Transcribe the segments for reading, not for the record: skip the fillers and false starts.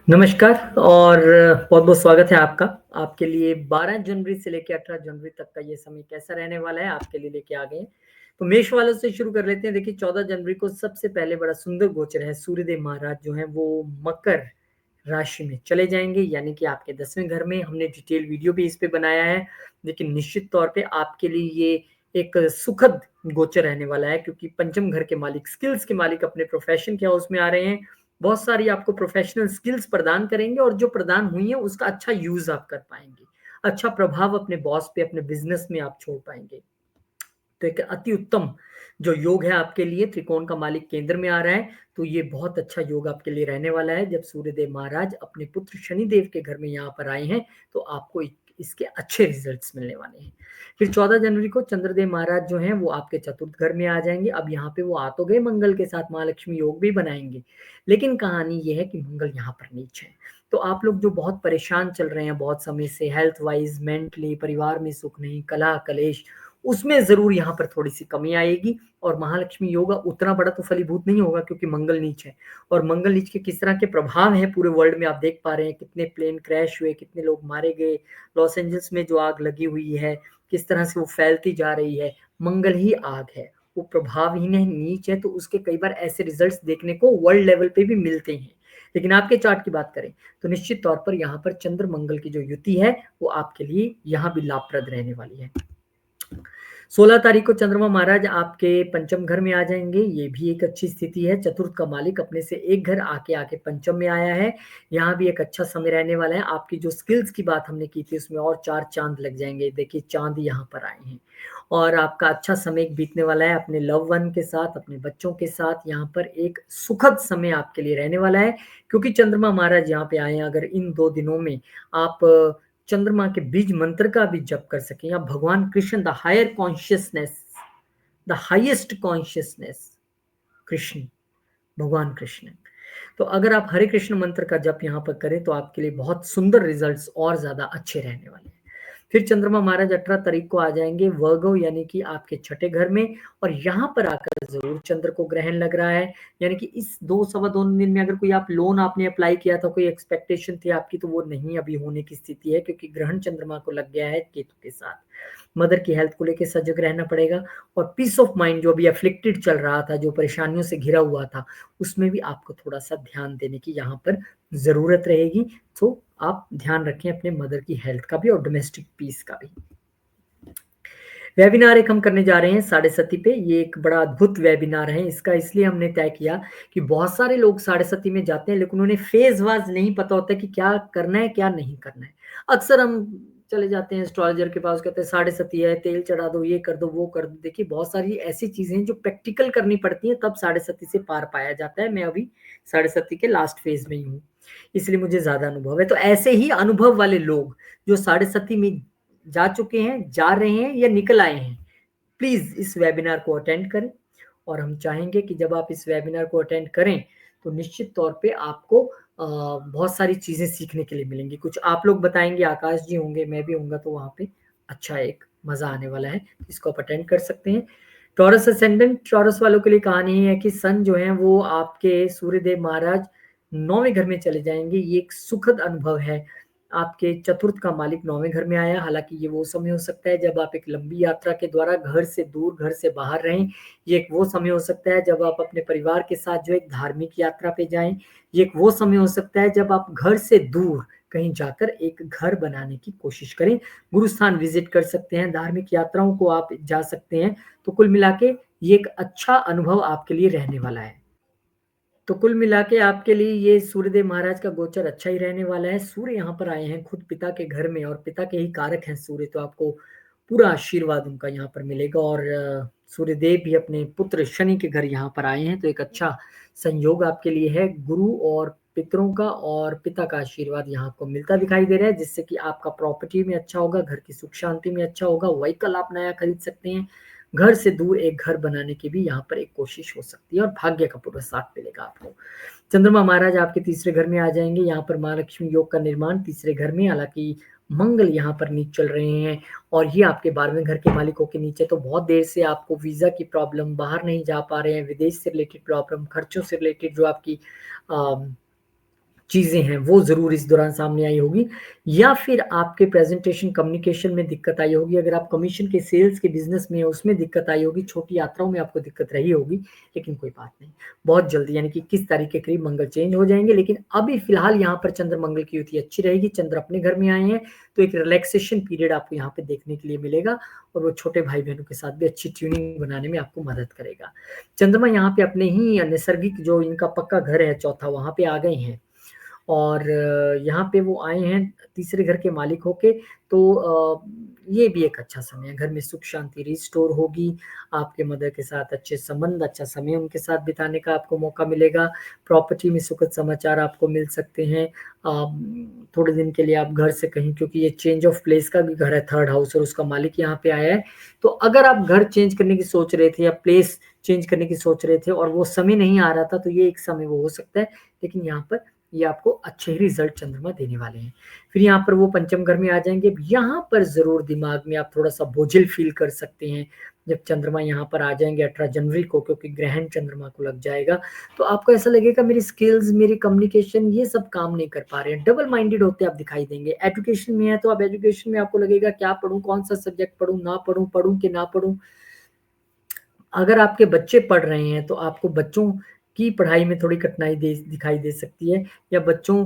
नमस्कार और बहुत बहुत स्वागत है आपका। आपके लिए 12 जनवरी से लेकर 18 जनवरी तक का ये समय कैसा रहने वाला है आपके लिए लेके आ गए हैं। तो मेष वालों से शुरू कर लेते हैं। देखिए 14 जनवरी को सबसे पहले बड़ा सुंदर गोचर है। सूर्यदेव महाराज जो है वो मकर राशि में चले जाएंगे, यानी कि आपके 10वें घर में। हमने डिटेल वीडियो भी इस पे बनाया है, लेकिन निश्चित तौर पे आपके लिए ये एक सुखद गोचर रहने वाला है, क्योंकि पंचम घर के मालिक, स्किल्स के मालिक अपने प्रोफेशन के हाउस में आ रहे हैं। बहुत सारी आपको प्रोफेशनल स्किल्स प्रदान करेंगे और जो प्रदान हुई है उसका अच्छा यूज आप कर पाएंगे। अच्छा प्रभाव अपने बॉस पे, अपने बिजनेस में आप छोड़ पाएंगे। तो एक अति उत्तम जो योग है आपके लिए। त्रिकोण का मालिक केंद्र में आ रहा है, तो ये बहुत अच्छा योग आपके लिए रहने वाला है। जब सूर्यदेव महाराज अपने पुत्र शनिदेव के घर में यहाँ पर आए हैं, तो आपको इसके अच्छे रिजल्ट्स मिलने वाले हैं। फिर 14 जनवरी को चंद्रदेव महाराज जो हैं वो आपके चतुर्थ घर में आ जाएंगे। अब यहाँ पे वो आ तो गए मंगल के साथ, महालक्ष्मी योग भी बनाएंगे, लेकिन कहानी ये है कि मंगल यहाँ पर नीच है। तो आप लोग जो बहुत परेशान चल रहे हैं बहुत समय से, हेल्थ वाइज, मेंटली, परिवार में सुख नहीं, कलह कलेश, उसमें जरूर यहाँ पर थोड़ी सी कमी आएगी। और महालक्ष्मी योग उतना बड़ा तो फलीभूत नहीं होगा, क्योंकि मंगल नीच है। और मंगल नीच के किस तरह के प्रभाव हैं पूरे वर्ल्ड में आप देख पा रहे हैं। कितने प्लेन क्रैश हुए, कितने लोग मारे गए, लॉस एंजल्स में जो आग लगी हुई है किस तरह से वो फैलती जा रही है। मंगल ही आग है, वो प्रभावहीन है, नीच है, तो उसके कई बार ऐसे रिजल्ट्स देखने को वर्ल्ड लेवल पे भी मिलते हैं। लेकिन आपके चार्ट की बात करें तो निश्चित तौर पर यहाँ पर चंद्र मंगल की जो युति है वो आपके लिए यहाँ भी लाभप्रद रहने वाली है। 16 तारीख को चंद्रमा महाराज आपके पंचम घर में आ जाएंगे। ये भी एक अच्छी स्थिति है। चतुर्थ का मालिक अपने से एक घर आके आके पंचम में आया है। यहाँ भी एक अच्छा समय रहने वाला है। आपकी जो स्किल्स की बात हमने की थी उसमें और 4 चांद लग जाएंगे। देखिए चांद यहाँ पर आए हैं और आपका अच्छा समय बीतने वाला है अपने लव वन के साथ, अपने बच्चों के साथ। यहाँ पर एक सुखद समय आपके लिए रहने वाला है, क्योंकि चंद्रमा महाराज यहाँ पे आए हैं। अगर इन 2 दिनों में आप चंद्रमा के बीज मंत्र का भी जप कर सकें, या भगवान Krishna, the higher consciousness, the highest consciousness, Krishna, भगवान कृष्ण, तो अगर आप हरे कृष्ण मंत्र का जप यहाँ पर करें तो आपके लिए बहुत सुंदर रिजल्ट्स और ज्यादा अच्छे रहने वाले हैं। फिर चंद्रमा महाराज 18 तारीख को आ जाएंगे वर्गो, यानी कि आपके छठे घर में। और यहाँ पर आकर जरूर चंद्र को ग्रहण लग रहा है, यानी कि इस 2 सवा 2 दिन में अगर कोई आप लोन आपने अप्लाई किया था, कोई एक्सपेक्टेशन थी आपकी, तो वो नहीं अभी होने की स्थिति है, क्योंकि ग्रहण चंद्रमा को लग गया है केतु के साथ। मदर की हेल्थ को लेकर सजग रहना पड़ेगा। और पीस ऑफ माइंड जो अभी अफ्लिक्टेड चल रहा था, जो परेशानियों से घिरा हुआ था, उसमें भी आपको थोड़ा सा ध्यान देने की यहाँ पर जरूरत रहेगी। तो आप ध्यान रखें अपने मदर की हेल्थ का भी और डोमेस्टिक पीस का भी। वेबिनार एक हम करने जा रहे हैं 7:30 पे। ये एक बड़ा अद्भुत वेबिनार है। इसका इसलिए हमने तय किया कि बहुत सारे लोग 7:30 में जाते हैं, लेकिन उन्हें फेज वाइज नहीं पता होता कि क्या करना है क्या नहीं करना है। अक्सर हम चले जाते हैं एस्ट्रोलॉजर के पास, कहते हैं 7:30 है, तेल चढ़ा दो, ये कर दो, वो कर दो। देखिए बहुत सारी ऐसी चीजें जो प्रैक्टिकल करनी पड़ती हैं, तब 7:30 से पार पाया जाता है। मैं अभी 7:30 के लास्ट फेज में ही हूँ, इसलिए मुझे ज्यादा अनुभव है। तो ऐसे ही अनुभव वाले लोग जो 7:30 में जा चुके हैं, जा रहे हैं या निकल आए हैं, प्लीज इस वेबिनार को अटेंड करें। और हम चाहेंगे कि जब आप इस वेबिनार को अटेंड करें तो निश्चित तौर पे आपको बहुत सारी चीजें सीखने के लिए मिलेंगी। कुछ आप लोग बताएंगे, आकाश जी होंगे, मैं भी होऊंगा, तो वहां पे अच्छा एक मजा आने वाला है। इसको आप अटेंड कर सकते हैं। टॉरस असेंडेंट, टॉरस वालों के लिए कहानी है कि सन जो है वो आपके सूर्यदेव महाराज 9वें घर में चले जाएंगे। ये एक सुखद अनुभव है। आपके चतुर्थ का मालिक 9वें घर में आया। हालांकि ये वो समय हो सकता है जब आप एक लंबी यात्रा के द्वारा घर से दूर, घर से बाहर रहें। ये एक वो समय हो सकता है जब आप अपने परिवार के साथ जो एक धार्मिक यात्रा पे जाएं। ये एक वो समय हो सकता है जब आप घर से दूर कहीं जाकर एक घर बनाने की कोशिश करें। गुरु स्थान विजिट कर सकते हैं, धार्मिक यात्राओं को आप जा सकते हैं। तो कुल मिला के ये एक अच्छा अनुभव आपके लिए रहने वाला है। तो कुल मिला के आपके लिए ये सूर्यदेव महाराज का गोचर अच्छा ही रहने वाला है। सूर्य यहाँ पर आए हैं खुद पिता के घर में, और पिता के ही कारक हैं सूर्य, तो आपको पूरा आशीर्वाद उनका यहाँ पर मिलेगा। और सूर्यदेव भी अपने पुत्र शनि के घर यहाँ पर आए हैं, तो एक अच्छा संयोग आपके लिए है। गुरु और पितरों का और पिता का आशीर्वाद यहाँ आपको मिलता दिखाई दे रहा है, जिससे कि आपका प्रॉपर्टी में अच्छा होगा, घर की सुख शांति में अच्छा होगा, व्हीकल आप नया खरीद सकते हैं, घर से दूर एक घर बनाने की भी यहाँ पर एक कोशिश हो सकती है, और भाग्य का पूरा साथ मिलेगा आपको। चंद्रमा महाराज आपके तीसरे घर में आ जाएंगे। यहाँ पर महालक्ष्मी योग का निर्माण तीसरे घर में, हालांकि मंगल यहाँ पर नीचे चल रहे हैं और ये आपके 12वें घर के मालिकों के नीचे। तो बहुत देर से आपको वीजा की प्रॉब्लम, बाहर नहीं जा पा रहे हैं, विदेश से रिलेटेड प्रॉब्लम, खर्चों से रिलेटेड जो आपकी चीज़ें हैं वो ज़रूर इस दौरान सामने आई होगी, या फिर आपके प्रेज़ेंटेशन कम्युनिकेशन में दिक्कत आई होगी। अगर आप कमीशन के सेल्स के बिज़नेस में हैं उसमें दिक्कत आई होगी, छोटी यात्राओं में आपको दिक्कत रही होगी, लेकिन कोई बात नहीं। बहुत जल्दी यानी कि 21 तारीख के करीब मंगल चेंज हो जाएँगे, लेकिन अभी फ़िलहाल यहाँ पर चंद्र-मंगल की युति अच्छी रहेगी। चंद्र अपने घर में आए हैं, तो एक रिलैक्सेशन पीरियड आपको यहाँ पे देखने के लिए मिलेगा और वो छोटे भाई-बहनों के साथ भी अच्छी ट्यूनिंग बनाने में आपको मदद करेगा। चंद्रमा यहाँ पे अपने ही नैसर्गिक जो इनका पक्का घर है चौथा, वहाँ पे आ गए हैं। और यहाँ पे वो आए हैं तीसरे घर के मालिक होके, तो ये भी एक अच्छा समय है। घर में सुख शांति रिस्टोर होगी, आपके मदर के साथ अच्छे संबंध, अच्छा समय उनके साथ बिताने का आपको मौका मिलेगा। प्रॉपर्टी में सुखद समाचार आपको मिल सकते हैं। थोड़े दिन के लिए आप घर से कहीं, क्योंकि ये चेंज ऑफ प्लेस का भी घर है, थर्ड हाउस, और उसका मालिक यहाँ पे आया है। तो अगर आप घर चेंज करने की सोच रहे थे या प्लेस चेंज करने की सोच रहे थे और वो समय नहीं आ रहा था, तो ये एक समय वो हो सकता है, लेकिन यहाँ पर ये आपको अच्छे ही रिजल्ट चंद्रमा देने वाले हैं। फिर यहाँ पर वो पंचम घर में आ जाएँगे। यहाँ पर ज़रूर दिमाग में आप थोड़ा-सा बोझिल फ़ील कर सकते हैं, जब चंद्रमा यहाँ पर आ जाएँगे 18 जनवरी को, क्योंकि ग्रहण चंद्रमा को लग जाएगा। तो आपको ऐसा लगेगा मेरी स्किल्स, मेरी कम्युनिकेशन ये सब काम नहीं कर पा रहे हैं। डबल माइंडेड होते आप दिखाई देंगे। एजुकेशन में है तो आप एजुकेशन में आपको लगेगा क्या पढ़ूँ, कौन-सा सब्जेक्ट पढ़ूँ, ना पढ़ूँ, पढ़ूँ कि ना पढ़ूँ? अगर आपके बच्चे पढ़ रहे हैं तो आपको बच्चों की पढ़ाई में थोड़ी कठिनाई दिखाई दे सकती है, या बच्चों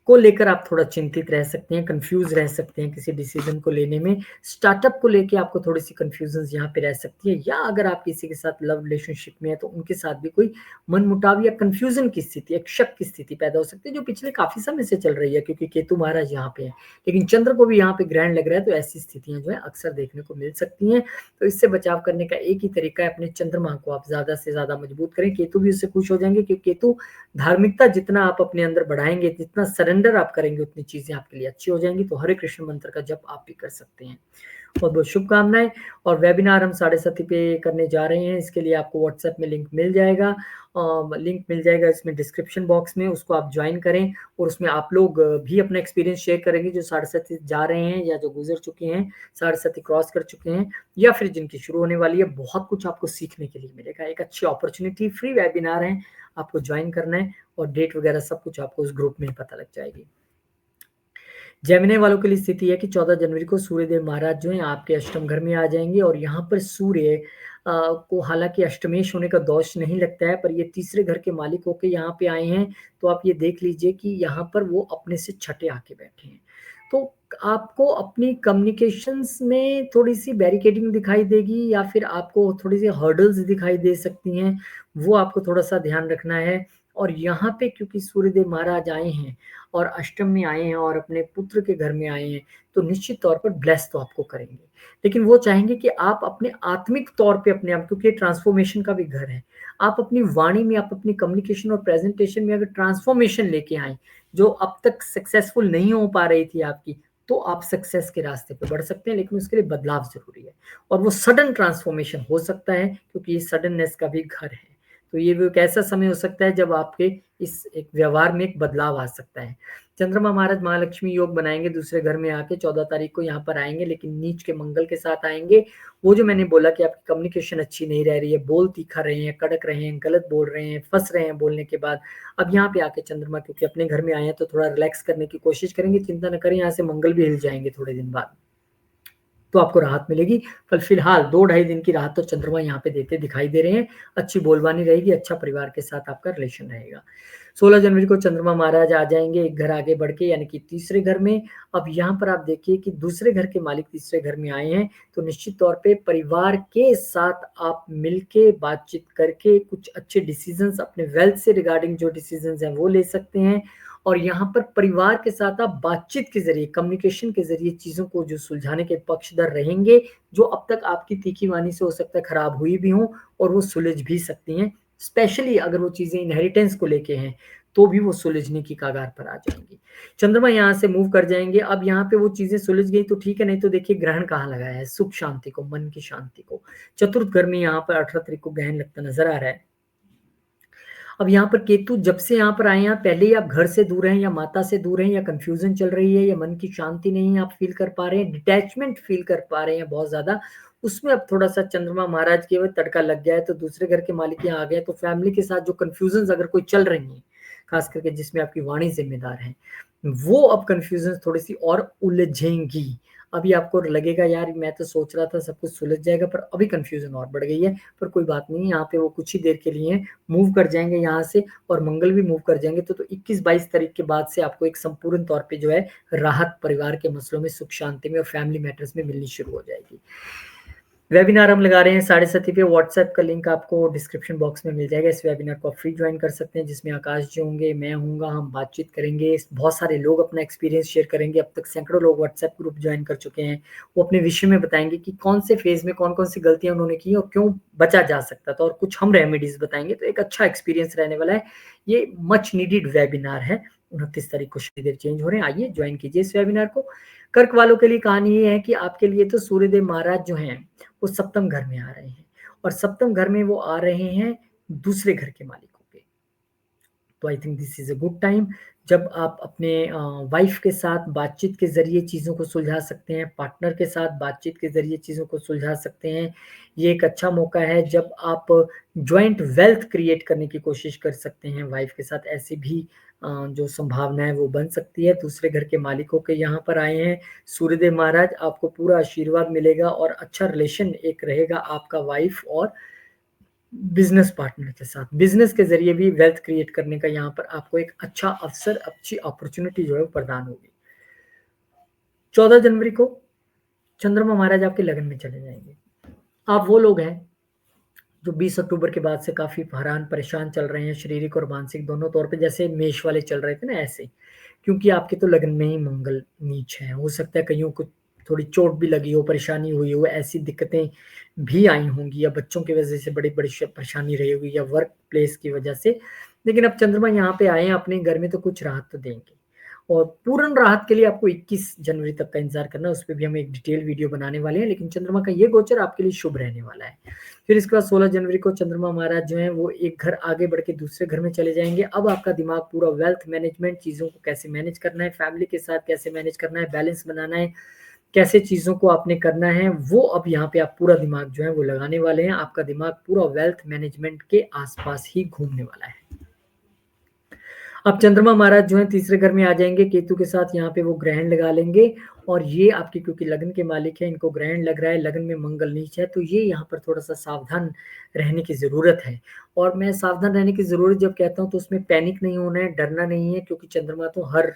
को लेकर आप थोड़ा चिंतित रह सकते हैं, कन्फ्यूज़ रह सकते हैं किसी डिसीज़न को लेने में। स्टार्टअप को लेके आपको थोड़ी-सी कन्फ्यूज़न्स यहाँ पे रह सकती है, या अगर आप किसी के साथ लव रिलेशनशिप में हैं तो उनके साथ भी कोई मनमुटाव या कन्फ्यूज़न की स्थिति, एक शक की स्थिति पैदा हो सकती है, जो पिछले काफ़ी समय से चल रही है, क्योंकि केतु महाराज यहाँ पे हैं। लेकिन चंद्र को भी यहाँ पे ग्रहण लग रहा है, तो ऐसी स्थितियाँ जो है अक्सर देखने को मिल सकती हैं। तो इससे बचाव करने का एक ही तरीका है, अपने चंद्रमा को आप ज़्यादा से ज़्यादा मजबूत करें। केतु भी उससे खुश हो जाएँगे, क्योंकि केतु धार्मिकता जितना आप अपने अंदर बढ़ाएँगे, जितना सरेंडर आप करेंगे, उतनी चीज़ें आपके लिए अच्छी हो जाएँगी। तो हरे कृष्ण मंत्र का जप आप भी कर सकते हैं। बहुत-बहुत शुभकामनाएँ। और वेबिनार हम 7:30 पे करने जा रहे हैं, इसके लिए आपको व्हाट्सएप में लिंक मिल जाएगा। लिंक मिल जाएगा इसमें डिस्क्रिप्शन बॉक्स में, उसको आप जॉइन करें और उसमें आप लोग भी अपना एक्सपीरियंस शेयर करेंगे, जो 7:30 जा रहे हैं या जो गुज़र चुके हैं, 7:30 क्रॉस कर चुके हैं, या फिर जिनकी शुरू होने वाली है। बहुत कुछ आपको सीखने के लिए मिलेगा। एक अच्छी अपॉर्च्युनिटी, फ्री वेबिनार है, आपको जॉइन करना है और डेट वगैरह सब कुछ आपको उस ग्रुप में ही पता लग जाएगी। जेमिनी वालों के लिए स्थिति है कि 14 जनवरी को सूर्यदेव महाराज जो हैं आपके अष्टम घर में आ जाएँगे, और यहाँ पर सूर्य को हालाँकि अष्टमेश होने का दोष नहीं लगता है, पर ये तीसरे घर के मालिक होके यहाँ पे आए हैं, तो आप ये देख लीजिए कि यहाँ पर वो अपने से छठे आके बैठे हैं। तो आपको अपनी कम्युनिकेशंस में थोड़ी-सी बैरिकेडिंग दिखाई देगी, या फिर आपको थोड़ी-सी हर्डल्स दिखाई दे सकती हैं, वो आपको थोड़ा-सा ध्यान रखना है। और यहाँ पे क्योंकि सूर्यदेव महाराज आए हैं और अष्टम में आए हैं और अपने पुत्र के घर में आए हैं, तो निश्चित तौर पर ब्लेस तो आपको करेंगे। लेकिन वो चाहेंगे कि आप अपने आत्मिक तौर पे अपने आप, क्योंकि ये ट्रांसफॉर्मेशन का भी घर है, आप अपनी वाणी में, आप अपनी कम्युनिकेशन और प्रेज़ेंटेशन में अगर ट्रांसफॉर्मेशन लेके आएँ, जो अब तक सक्सेसफुल नहीं हो पा रही थी आपकी, तो आप सक्सेस के रास्ते पे बढ़ सकते हैं, लेकिन उसके लिए बदलाव ज़रूरी है। और वो सडन ट्रांसफॉर्मेशन हो सकता है, क्योंकि ये सडननेस का भी घर है। तो ये भी एक ऐसा समय हो सकता है जब आपके इस एक व्यवहार में एक बदलाव आ सकता है। चंद्रमा महाराज महालक्ष्मी योग बनाएँगे, दूसरे घर में आके 14 तारीख को यहाँ पर आएँगे, लेकिन नीच के मंगल के साथ आएँगे। वो जो मैंने बोला कि आपकी कम्युनिकेशन अच्छी नहीं रह रही है, बोल तीखा रहे हैं, कड़क रहे हैं, गलत बोल रहे हैं, फँस रहे हैं बोलने के बाद। अब यहाँ पे आके चंद्रमा क्योंकि अपने घर में आए हैं, तो थोड़ा रिलैक्स करने की कोशिश करेंगे, चिंता न करें, यहाँ से मंगल भी हिल जाएँगे थोड़े दिन बाद। तो आपको राहत मिलेगी। पर फिलहाल 2 ढाई दिन की राहत तो चंद्रमा यहाँ पे देते दिखाई दे रहे हैं। अच्छी बोलबानी रहेगी, अच्छा परिवार के साथ आपका रिलेशन रहेगा। 16 जनवरी को चंद्रमा महाराज आ जाएँगे एक घर आगे बढ़ के, यानी कि तीसरे घर में। अब यहाँ पर आप देखिए कि दूसरे घर के मालिक तीसरे घर में आए हैं, तो निश्चित तौर पे परिवार के साथ आप मिलके बातचीत करके कुछ अच्छे डिसीज़न्स अपने वेल्थ से रिगार्डिंग जो डिसीज़न्स हैं वो ले सकते हैं। और यहाँ पर परिवार के साथ आप बातचीत के ज़रिए, कम्युनिकेशन के ज़रिए चीज़ों को जो सुलझाने के पक्षधर रहेंगे, जो अब तक आपकी तीखी वाणी से हो सकता है खराब हुई भी हों, और वो सुलझ भी सकती हैं। स्पेशली अगर वो चीज़ें इनहेरिटेंस को लेके हैं, तो भी वो सुलझने की कगार पर आ जाएँगी। चंद्रमा यहाँ से मूव कर जाएँगे, अब यहाँ पे वो चीज़ें सुलझ गई तो ठीक है, नहीं तो देखिए ग्रहण कहाँ लगाया है, सुख शांति को, मन की शांति को। चतुर्थ घर में यहाँ पर 18 तारीख को ग्रहण लगता नज़र आ रहा है। अब यहाँ पर केतु जब से यहाँ पर आए हैं, पहले ही आप घर से दूर हैं या माता से दूर हैं, या कन्फ्यूज़न चल रही है, या मन की शांति नहीं है, आप फ़ील कर पा रहे हैं, डिटैचमेंट फ़ील कर पा रहे हैं बहुत ज़्यादा, उसमें अब थोड़ा-सा चंद्रमा महाराज के वो तड़का लग गया है, तो दूसरे घर के मालिक यहाँ आ गए, तो फैमिली के साथ जो कन्फ्यूज़न्स अगर कोई चल रही हैं, खास करके जिसमें आपकी वाणी ज़िम्मेदार है, वो अब कन्फ्यूज़न थोड़ी-सी और उलझेंगी। अभी आपको लगेगा यार मैं तो सोच रहा था सब कुछ सुलझ जाएगा, पर अभी कन्फ्यूज़न और बढ़ गई है, पर कोई बात नहीं, यहाँ पे वो कुछ ही देर के लिए मूव कर जाएँगे यहाँ से और मंगल भी मूव कर जाएँगे, तो 21-22 तारीख के बाद से आपको एक संपूर्ण तौर पे जो है राहत परिवार के मसलों में, सुख शांति में और फैमिली मैटर्स में मिलनी शुरू हो जाएगी। वेबिनार हम लगा रहे हैं 7:30 पे, व्हाट्सएप का लिंक आपको डिस्क्रिप्शन बॉक्स में मिल जाएगा। इस वेबिनार को आप फ्री ज्वाइन कर सकते हैं, जिसमें आकाश जी होंगे, मैं होऊँगा, हम बातचीत करेंगे। बहुत सारे लोग अपना एक्सपीरियंस शेयर करेंगे, अब तक सैकड़ों लोग व्हाट्सएप ग्रुप ज्वाइन कर चुके हैं। वो अपने विषय में बताएँगे कि कौन से फ़ेज़ में कौन-कौन सी गलतियाँ उन्होंने की और क्यों बचा जा सकता था और कुछ हम रेमेडीज़ बताएँगे, तो एक अच्छा एक्सपीरियंस रहने वाला है। ये मच नीडेड वेबिनार है। 29 तारीख को शनिदेव चेंज हो रहे हैं, आइए ज्वाइन कीजिए इस वेबिनार को। कर्क वालों के लिए कहानी ये है कि आपके लिए तो सूर्यदेव महाराज जो हैं वो सप्तम घर में आ रहे हैं और सप्तम घर में वो आ रहे हैं दूसरे घर के मालिक होके। तो I think this is a good time जब आप अपने वाइफ के साथ बातचीत के ज़रिए चीज़ों को सुलझा सकते हैं, पार्टनर के साथ बातचीत के ज़रिए चीज़ों को सुलझा सकते हैं। ये एक अच्छा मौका है जब आप जॉइंट वेल्थ क्रिएट करने की कोशिश कर सकते हैं वाइफ के साथ, ऐसी भी जो संभावना है वो बन सकती है। दूसरे घर के मालिकों के यहाँ पर आए हैं सूर्यदेव महाराज, आपको पूरा आशीर्वाद मिलेगा और अच्छा रिलेशन एक रहेगा आपका वाइफ और बिज़नेस पार्टनर के साथ। बिज़नेस के ज़रिए भी वेल्थ क्रिएट करने का यहाँ पर आपको एक अच्छा अवसर, अच्छी अपॉर्च्युनिटी जो है वो प्रदान होगी। 14 जनवरी को चंद्रमा महाराज आपके लगन में चले जाएँगे। आप वो लोग हैं जो 20 अक्टूबर के बाद से काफ़ी हैरान परेशान चल रहे हैं, शारीरिक और मानसिक दोनों तौर पे, जैसे मेष वाले चल रहे थे ना ऐसे। क्योंकि आपके तो लगन में ही मंगल नीच है। हो सकता है कइयों को थोड़ी चोट भी लगी हो, परेशानी हुई हो, ऐसी दिक्कतें भी आई होंगी या बच्चों की वज़ह से बड़ी-बड़ी परेशानी रही होगी या वर्क प्लेस की वज़ह से। लेकिन अब चंद्रमा यहाँ पे आए हैं अपने घर में तो कुछ राहत तो देंगे। और पूर्ण राहत के लिए आपको 21 जनवरी तक का इंतज़ार करना है, उस पे भी हम एक डिटेल वीडियो बनाने वाले हैं, लेकिन चंद्रमा का ये गोचर आपके लिए शुभ रहने वाला है। फिर इसके बाद 16 जनवरी को चंद्रमा महाराज जो हैं वो एक घर आगे बढ़ के दूसरे घर में चले जाएँगे। अब आपका दिमाग पूरा वेल्थ मैनेजमेंट, चीज़ों को कैसे मैनेज करना है, फैमिली के साथ कैसे मैनेज करना है, बैलेंस बनाना है, कैसे चीज़ों को आपने करना है, वो अब यहाँ पे आप पूरा दिमाग जो है वो लगाने वाले हैं। आपका दिमाग पूरा वेल्थ मैनेजमेंट के आस-पास ही घूमने वाला है। अब चंद्रमा महाराज जो है तीसरे घर में आ जाएँगे केतु के साथ, यहाँ पे वो ग्रहण लगा लेंगे और ये आपके क्योंकि लगन के मालिक हैं, इनको ग्रहण लग रहा है, लगन में मंगल नीच है, तो ये यहाँ पर थोड़ा-सा सावधान रहने की ज़रूरत है। और मैं सावधान रहने की ज़रूरत जब कहता हूँ तो उसमें पैनिक नहीं होना है, डरना नहीं है, क्योंकि चंद्रमा तो हर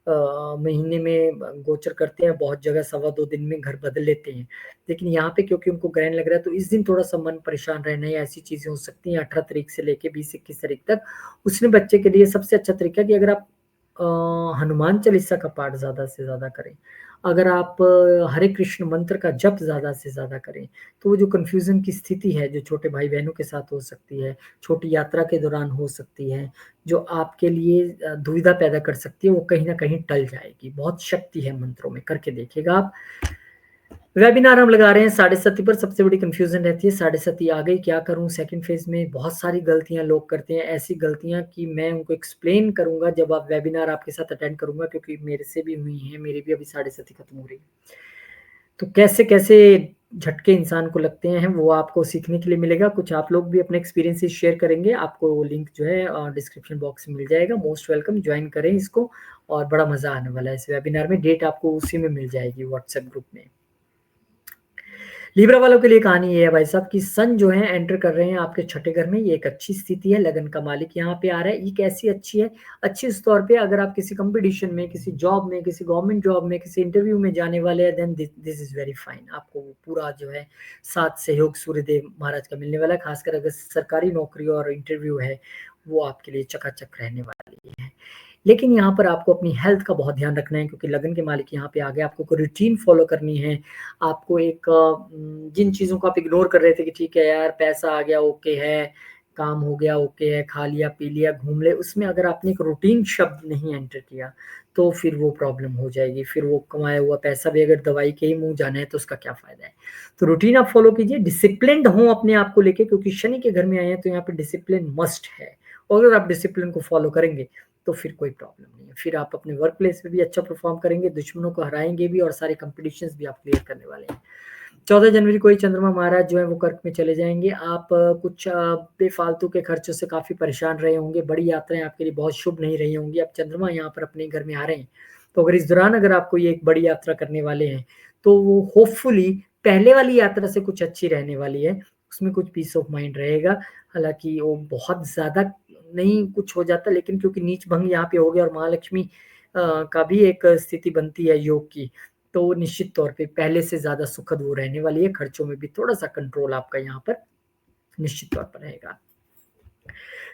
महीने में गोचर करते हैं, बहुत जगह सवा 2 दिन में घर बदल लेते हैं। लेकिन यहाँ पे क्योंकि उनको ग्रहण लग रहा है, तो इस दिन थोड़ा-सा मन परेशान रहना है, ऐसी चीज़ें हो सकती हैं 18 तारीख से लेके 20-21 तारीख तक। उसमें बच्चे के लिए सबसे अच्छा तरीका है कि अगर आप हनुमान चालीसा का पाठ ज़्यादा से ज़्यादा करें, अगर आप हरे कृष्ण मंत्र का जप ज़्यादा से ज़्यादा करें, तो वो जो कन्फ्यूज़न की स्थिति है, जो छोटे भाई-बहनों के साथ हो सकती है, छोटी यात्रा के दौरान हो सकती है, जो आपके लिए दुविधा पैदा कर सकती है, वो कहीं न कहीं टल जाएगी। बहुत शक्ति है मंत्रों में, करके देखिएगा आप। वेबिनार हम लगा रहे हैं 7:30 पर, सबसे बड़ी कन्फ्यूज़न रहती है 7:30 आ गई क्या करूँ? सेकंड फ़ेज़ में बहुत सारी गलतियाँ लोग करते हैं, ऐसी गलतियाँ कि मैं उनको एक्सप्लेन करूँगा जब आप वेबिनार आपके साथ अटेंड करूँगा, क्योंकि मेरे से भी हुई हैं, मेरी भी अभी 7:30 खत्म हो रही है। तो कैसे-कैसे झटके इंसान को लगते हैं, वो आपको सीखने के लिए मिलेगा। कुछ आप लोग भी अपने एक्सपीरियंसेस शेयर करेंगे, आपको वो लिंक जो है डिस्क्रिप्शन बॉक्स में मिल जाएगा। मोस्ट वेलकम, जॉइन करें इसको और बड़ा मज़ा आने वाला है इस वेबिनार में। डेट आपको उसी में मिल जाएगी व्हाट्सएप ग्रुप में। लिब्रा वालों के लिए कहानी ये है भाई साहब कि सन जो है एंटर कर रहे हैं आपके छठे घर में, ये एक अच्छी स्थिति है, लगन का मालिक यहाँ पे आ रहा है। ये कैसी अच्छी है? अच्छी इस तौर पे अगर आप किसी कॉम्पिटिशन में, किसी जॉब में, किसी गवर्नमेंट जॉब में, किसी इंटरव्यू में जाने वाले हैं, then this is very fine. आपको वो पूरा जो है साथ सहयोग सूर्यदेव महाराज का मिलने वाला है, खासकर अगर सरकारी नौकरी और इंटरव्यू है, वो आपके लिए चकाचक रहने वाली है। लेकिन यहाँ पर आपको अपनी हेल्थ का बहुत ध्यान रखना है, क्योंकि लगन के मालिक यहाँ पे आ गए। आपको कोई रूटीन फ़ॉलो करनी है। आपको एक जिन चीज़ों को आप इग्नोर कर रहे थे कि ठीक है यार पैसा आ गया ओके है, काम हो गया ओके है, खा लिया, पी लिया, घूम ले, उसमें अगर आपने एक रूटीन शब्द नहीं एंटर किया, तो फिर वो प्रॉब्लम हो जाएगी। फिर वो कमाया हुआ पैसा भी अगर दवाई के ही मुँह जाना है तो उसका क्या फ़ायदा है? तो रूटीन आप फ़ॉलो कीजिए, डिसिप्लिन्ड हों अपने आप को लेके, क्योंकि शनि के घर में आए हैं तो यहाँ पे डिसिप्लिन मस्ट है। और अगर आप डिसिप्लिन को फ़ॉलो करेंगे तो फिर कोई प्रॉब्लम नहीं है। फिर आप अपने वर्क प्लेस पे भी अच्छा परफ़ॉर्म करेंगे, दुश्मनों को हराएँगे भी और सारे कॉम्पिटिशन्स भी आप क्लियर करने वाले हैं। 14 जनवरी को ही चंद्रमा महाराज जो है वो कर्क में चले जाएँगे। आप कुछ बेफ़ालतू के खर्चों से काफ़ी परेशान रहे होंगे, बड़ी यात्राएँ आपके लिए बहुत शुभ नहीं रही होंगी। अब चंद्रमा यहाँ पर अपने घर में आ रहे हैं, तो अगर इस दौरान अगर आप कोई एक बड़ी यात्रा करने वाले हैं, तो वो होपफुली पहले वाली यात्रा से कुछ अच्छी रहने वाली है। उसमें कुछ पीस ऑफ माइंड रहेगा। हालाँकि वो बहुत ज़्यादा नहीं कुछ हो जाता, लेकिन क्योंकि नीच भंग यहाँ पे हो गया और महालक्ष्मी का भी एक स्थिति बनती है योग की, तो निश्चित तौर पे पहले से ज़्यादा सुखद वो रहने वाली है, खर्चों में भी थोड़ा-सा कंट्रोल आपका यहाँ पर निश्चित तौर पर रहेगा।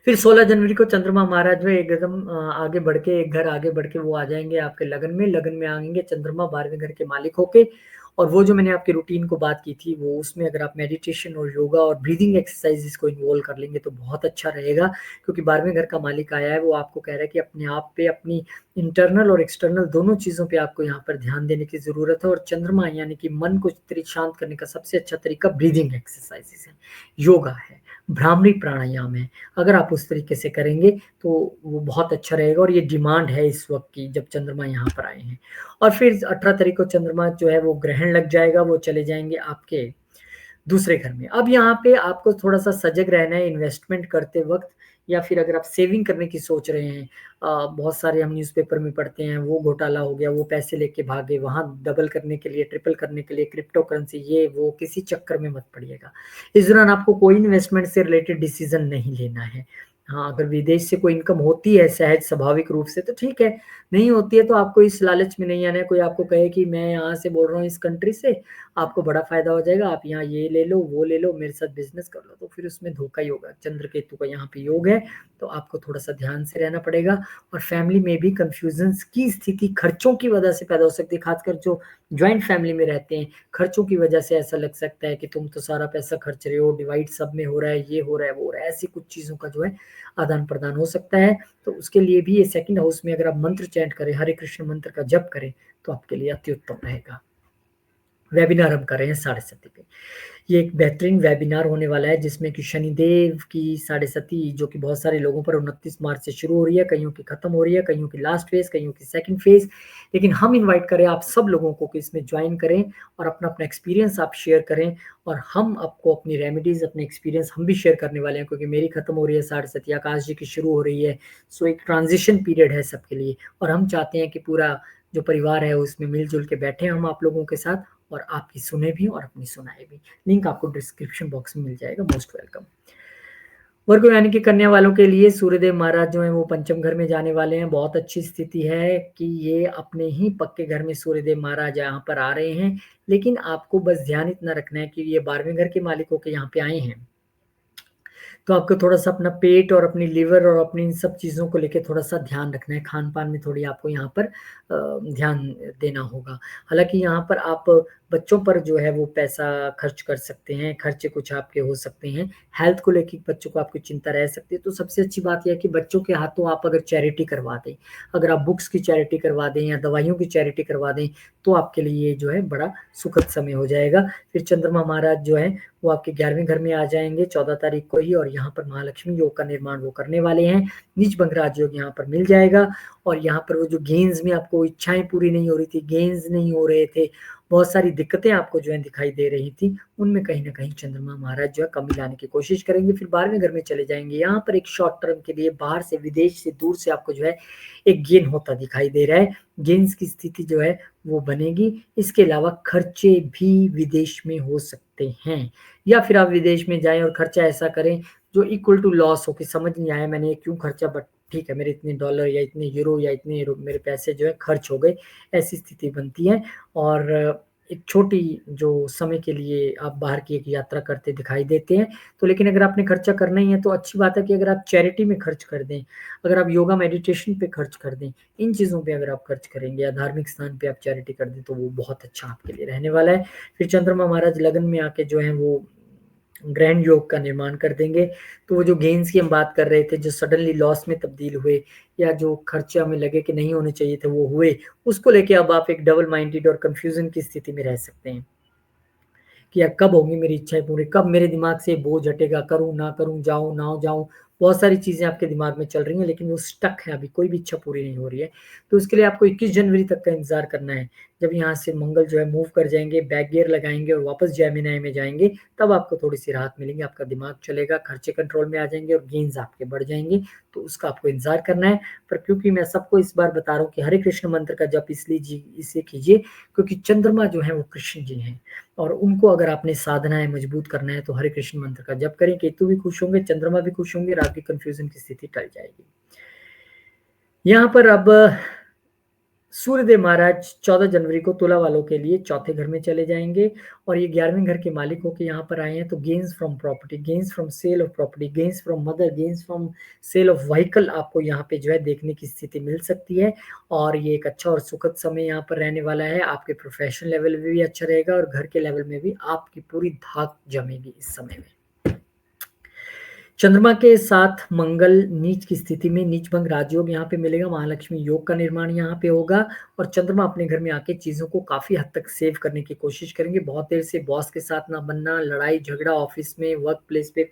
फिर 16 जनवरी को चंद्रमा महाराज जो है एकदम आगे बढ़ के एक घर आगे बढ़ के वो आ जाएँगे आपके लगन में आएँगे चंद्रमा 12वें घर के मालिक होके। और वो जो मैंने आपके रूटीन को बात की थी, वो उसमें अगर आप मेडिटेशन और योगा और ब्रीथिंग एक्सरसाइज़ेज़ को इन्वॉल्व कर लेंगे तो बहुत अच्छा रहेगा, क्योंकि 12वें घर का मालिक आया है, वो आपको कह रहा है कि अपने आप पे, अपनी इंटरनल और एक्सटर्नल दोनों चीज़ों पे आपको यहाँ पर ध्यान देने की ज़रूरत है। और चंद्रमा यानी कि मन को शांत करने का सबसे अच्छा तरीका ब्रीथिंग एक्सरसाइज़ेज़ है, योगा है, भ्रामरी प्राणायाम है। अगर आप उस तरीके से करेंगे तो वो बहुत अच्छा रहेगा और ये डिमांड है इस वक़्त की जब चंद्रमा यहाँ पर आए हैं। और फिर 18 तारीख को चंद्रमा जो है वो ग्रहण लग जाएगा, वो चले जाएँगे आपके दूसरे घर में। अब यहाँ पे आपको थोड़ा-सा सजग रहना है इन्वेस्टमेंट करते वक़्त, या फिर अगर आप सेविंग करने की सोच रहे हैं, बहुत सारे हम न्यूज़पेपर में पढ़ते हैं, वो घोटाला हो गया, वो पैसे लेके भागे, वहाँ डबल करने के लिए, ट्रिपल करने के लिए क्रिप्टो करेंसी ये वो, किसी चक्कर में मत पड़िएगा। इस दौरान आपको कोई इन्वेस्टमेंट से रिलेटेड डिसीज़न नहीं लेना है। हाँ, अगर विदेश से कोई इनकम होती है सहज स्वाभाविक रूप से तो ठीक है, नहीं होती है तो आपको इस लालच में नहीं आना है। कोई आपको कहे कि मैं यहाँ से बोल रहा हूँ इस कंट्री से, आपको बड़ा फ़ायदा हो जाएगा, आप यहाँ ये ले लो, वो ले लो, मेरे साथ बिज़नेस कर लो, तो फिर उसमें धोखा ही होगा। चंद्र-केतु का यहाँ पे योग है, तो आपको थोड़ा-सा ध्यान से रहना पड़ेगा। और फैमिली में भी कन्फ्यूज़न्स की स्थिति खर्चों की वजह से पैदा हो सकती है, ख़ासकर जो जॉइंट फैमिली में रहते हैं, खर्चों की वजह से ऐसा लग सकता है कि तुम तो सारा पैसा खर्च रहे हो, डिवाइड सब में हो रहा है, ये हो रहा है, वो हो रहा है, ऐसी कुछ चीज़ों का जो है आदान-प्रदान हो सकता है। तो उसके लिए भी ये सेकंड हाउस में अगर आप मंत्र चैंट करें, हरे कृष्ण मंत्र का जप करें, तो आपके लिए अति उत्तम रहेगा। वेबिनार हम कर रहे हैं 7:30 पे। ये एक बेहतरीन वेबिनार होने वाला है जिसमें कि शनिदेव की 7:30 जो कि बहुत सारे लोगों पर 29 मार्च से शुरू हो रही है, कईयों की खत्म हो रही है, कईयों की लास्ट फेज़, कईयों की सेकंड फेज़। लेकिन हम इनवाइट करें आप सब लोगों को कि इसमें जॉइन करें और अपना-अपना एक्सपीरियंस आप शेयर करें, और हम आपको अपनी रेमेडीज़, अपने एक्सपीरियंस हम भी शेयर करने वाले हैं, क्योंकि मेरी खत्म हो रही है 7:30, आकाश जी की शुरू हो रही है। सो एक ट्रांज़िशन पीरियड है सबके लिए, और हम चाहते हैं कि पूरा जो परिवार है उसमें मिल-जुल के बैठे हम आप लोगों के साथ, और आपकी सुने भी और अपनी सुनाए भी। लिंक आपको डिस्क्रिप्शन बॉक्स में मिल जाएगा, मोस्ट वेलकम। वर्गो यानी कि कन्या वालों के लिए सूर्यदेव महाराज जो हैं वो पंचम घर में जाने वाले हैं। बहुत अच्छी स्थिति है कि ये अपने ही पक्के घर में सूर्यदेव महाराज यहाँ पर आ रहे हैं, लेकिन आपको बस ध्यान इतना रखना है कि ये 12वें घर के मालिक होके यहाँ पे आए हैं। तो आपको थोड़ा-सा अपना पेट और अपनी लिवर और अपनी इन सब चीज़ों को लेके थोड़ा-सा ध्यान रखना है, खान-पान में थोड़ी आपको यहाँ पर ध्यान देना होगा। हालाँकि यहाँ पर आप बच्चों पर जो है वो पैसा खर्च कर सकते हैं, खर्चे कुछ आपके हो सकते हैं। हेल्थ को लेके बच्चों को आपकी चिंता रह सकती है, तो सबसे अच्छी बात ये है कि बच्चों के हाथों आप अगर चैरिटी करवा दें, अगर आप बुक्स की चैरिटी करवा दें या दवाइयों की चैरिटी करवा दें, तो आपके लिए ये जो है बड़ा सुखद समय हो जाएगा। फिर चंद्रमा महाराज जो हैं वो आपके 11वें घर में आ जाएँगे 14 तारीख को ही, और यहाँ पर महालक्ष्मी योग का निर्माण वो करने वाले हैं। नीच भंग राजयोग यहाँ पर मिल जाएगा, और यहाँ पर वो जो गेन्स में आपको इच्छाएँ पूरी नहीं हो रही थी, गेन्स नहीं हो रहे थे, बहुत सारी दिक्कतें आपको जो है दिखाई दे रही थी, उनमें कहीं न कहीं चंद्रमा महाराज जो है कमी लाने की कोशिश करेंगे। फिर 12वें घर में चले जाएँगे। यहाँ पर एक शॉर्ट टर्म के लिए बाहर से, विदेश से, दूर से आपको जो है एक गेन होता दिखाई दे रहा है। गेन्स की स्थिति जो है वो बनेगी। इसके अलावा खर्चे भी विदेश में हो सकते हैं, या फिर आप विदेश में जाएँ और खर्चा ऐसा करें जो इक्वल टू लॉस हो, कि समझ नहीं आया मैंने ये क्यों खर्चा, बट ठीक है मेरे इतने डॉलर या इतने यूरो या इतने मेरे पैसे जो है खर्च हो गए, ऐसी स्थिति बनती है। और एक छोटी जो समय के लिए आप बाहर की एक यात्रा करते दिखाई देते हैं। तो लेकिन अगर आपने खर्चा करना ही है तो अच्छी बात है कि अगर आप चैरिटी में खर्च कर दें, अगर आप योगा मेडिटेशन पे खर्च कर दें, इन चीज़ों पे अगर आप खर्च करेंगे या धार्मिक स्थान पे आप चैरिटी कर दें, तो वो बहुत अच्छा आपके लिए रहने वाला है। फिर चंद्रमा महाराज लगन में आके जो है वो ग्रैंड योग का निर्माण कर देंगे। तो वो जो गेन्स की हम बात कर रहे थे, जो सडनली लॉस में तब्दील हुए, या जो खर्चे हमें लगे कि नहीं होने चाहिए थे वो हुए, उसको लेके अब आप एक डबल माइंडेड और कन्फ्यूज़न की स्थिति में रह सकते हैं कि यार कब होंगी मेरी इच्छाएँ पूरी, कब मेरे दिमाग से बोझ हटेगा, करूँ, ना करूँ, जाऊँ, ना जाऊँ। बहुत सारी चीज़ें आपके दिमाग में चल रही हैं लेकिन वो स्टक है, अभी कोई भी इच्छा पूरी नहीं हो रही है। तो उसके लिए आपको 21 जनवरी तक का इंतज़ार करना है। जब यहाँ से मंगल जो है मूव कर जाएँगे, बैक गियर लगाएँगे और वापस जेमिनी में जाएँगे, तब आपको थोड़ी-सी राहत मिलेगी, आपका दिमाग चलेगा, खर्चे कंट्रोल में आ जाएँगे और गेन्स आपके बढ़ जाएँगे, तो उसका आपको इंतज़ार करना है। पर क्योंकि मैं सबको इस बार बता रहा हूँ कि हरे कृष्ण मंत्र का जप इसलिए कीजिए क्योंकि चंद्रमा जो है वो कृष्ण जी हैं और उनको अगर आपने साधनाएँ मजबूत करना है तो हरे कृष्ण मंत्र का जप करें, केतु भी खुश होंगे, चंद्रमा भी खुश होंगे और आपकी कन्फ्यूज़न की स्थिति टल जाएगी। यहाँ पर अब सूर्यदेव महाराज 14 जनवरी को तुला वालों के लिए चौथे घर में चले जाएँगे और ये 11वें घर के मालिक होके यहाँ पर आए हैं, तो gains from property, gains from sale of property, gains from mother, gains from sale of vehicle आपको यहाँ पे जो है देखने की स्थिति मिल सकती है और ये एक अच्छा और सुखद समय यहाँ पर रहने वाला है। आपके प्रोफ़ेशनल लेवल में भी अच्छा रहेगा और घर के लेवल में भी आपकी पूरी धाक जमेगी इस समय में। चंद्रमा के साथ मंगल नीच की स्थिति में नीच भंग राजयोग यहाँ पे मिलेगा, महालक्ष्मी योग का निर्माण यहाँ पे होगा और चंद्रमा अपने घर में आके चीज़ों को काफ़ी हद तक सेव करने की कोशिश करेंगे। बहुत देर से बॉस के साथ ना बनना, लड़ाई झगड़ा ऑफ़िस में, वर्क प्लेस पे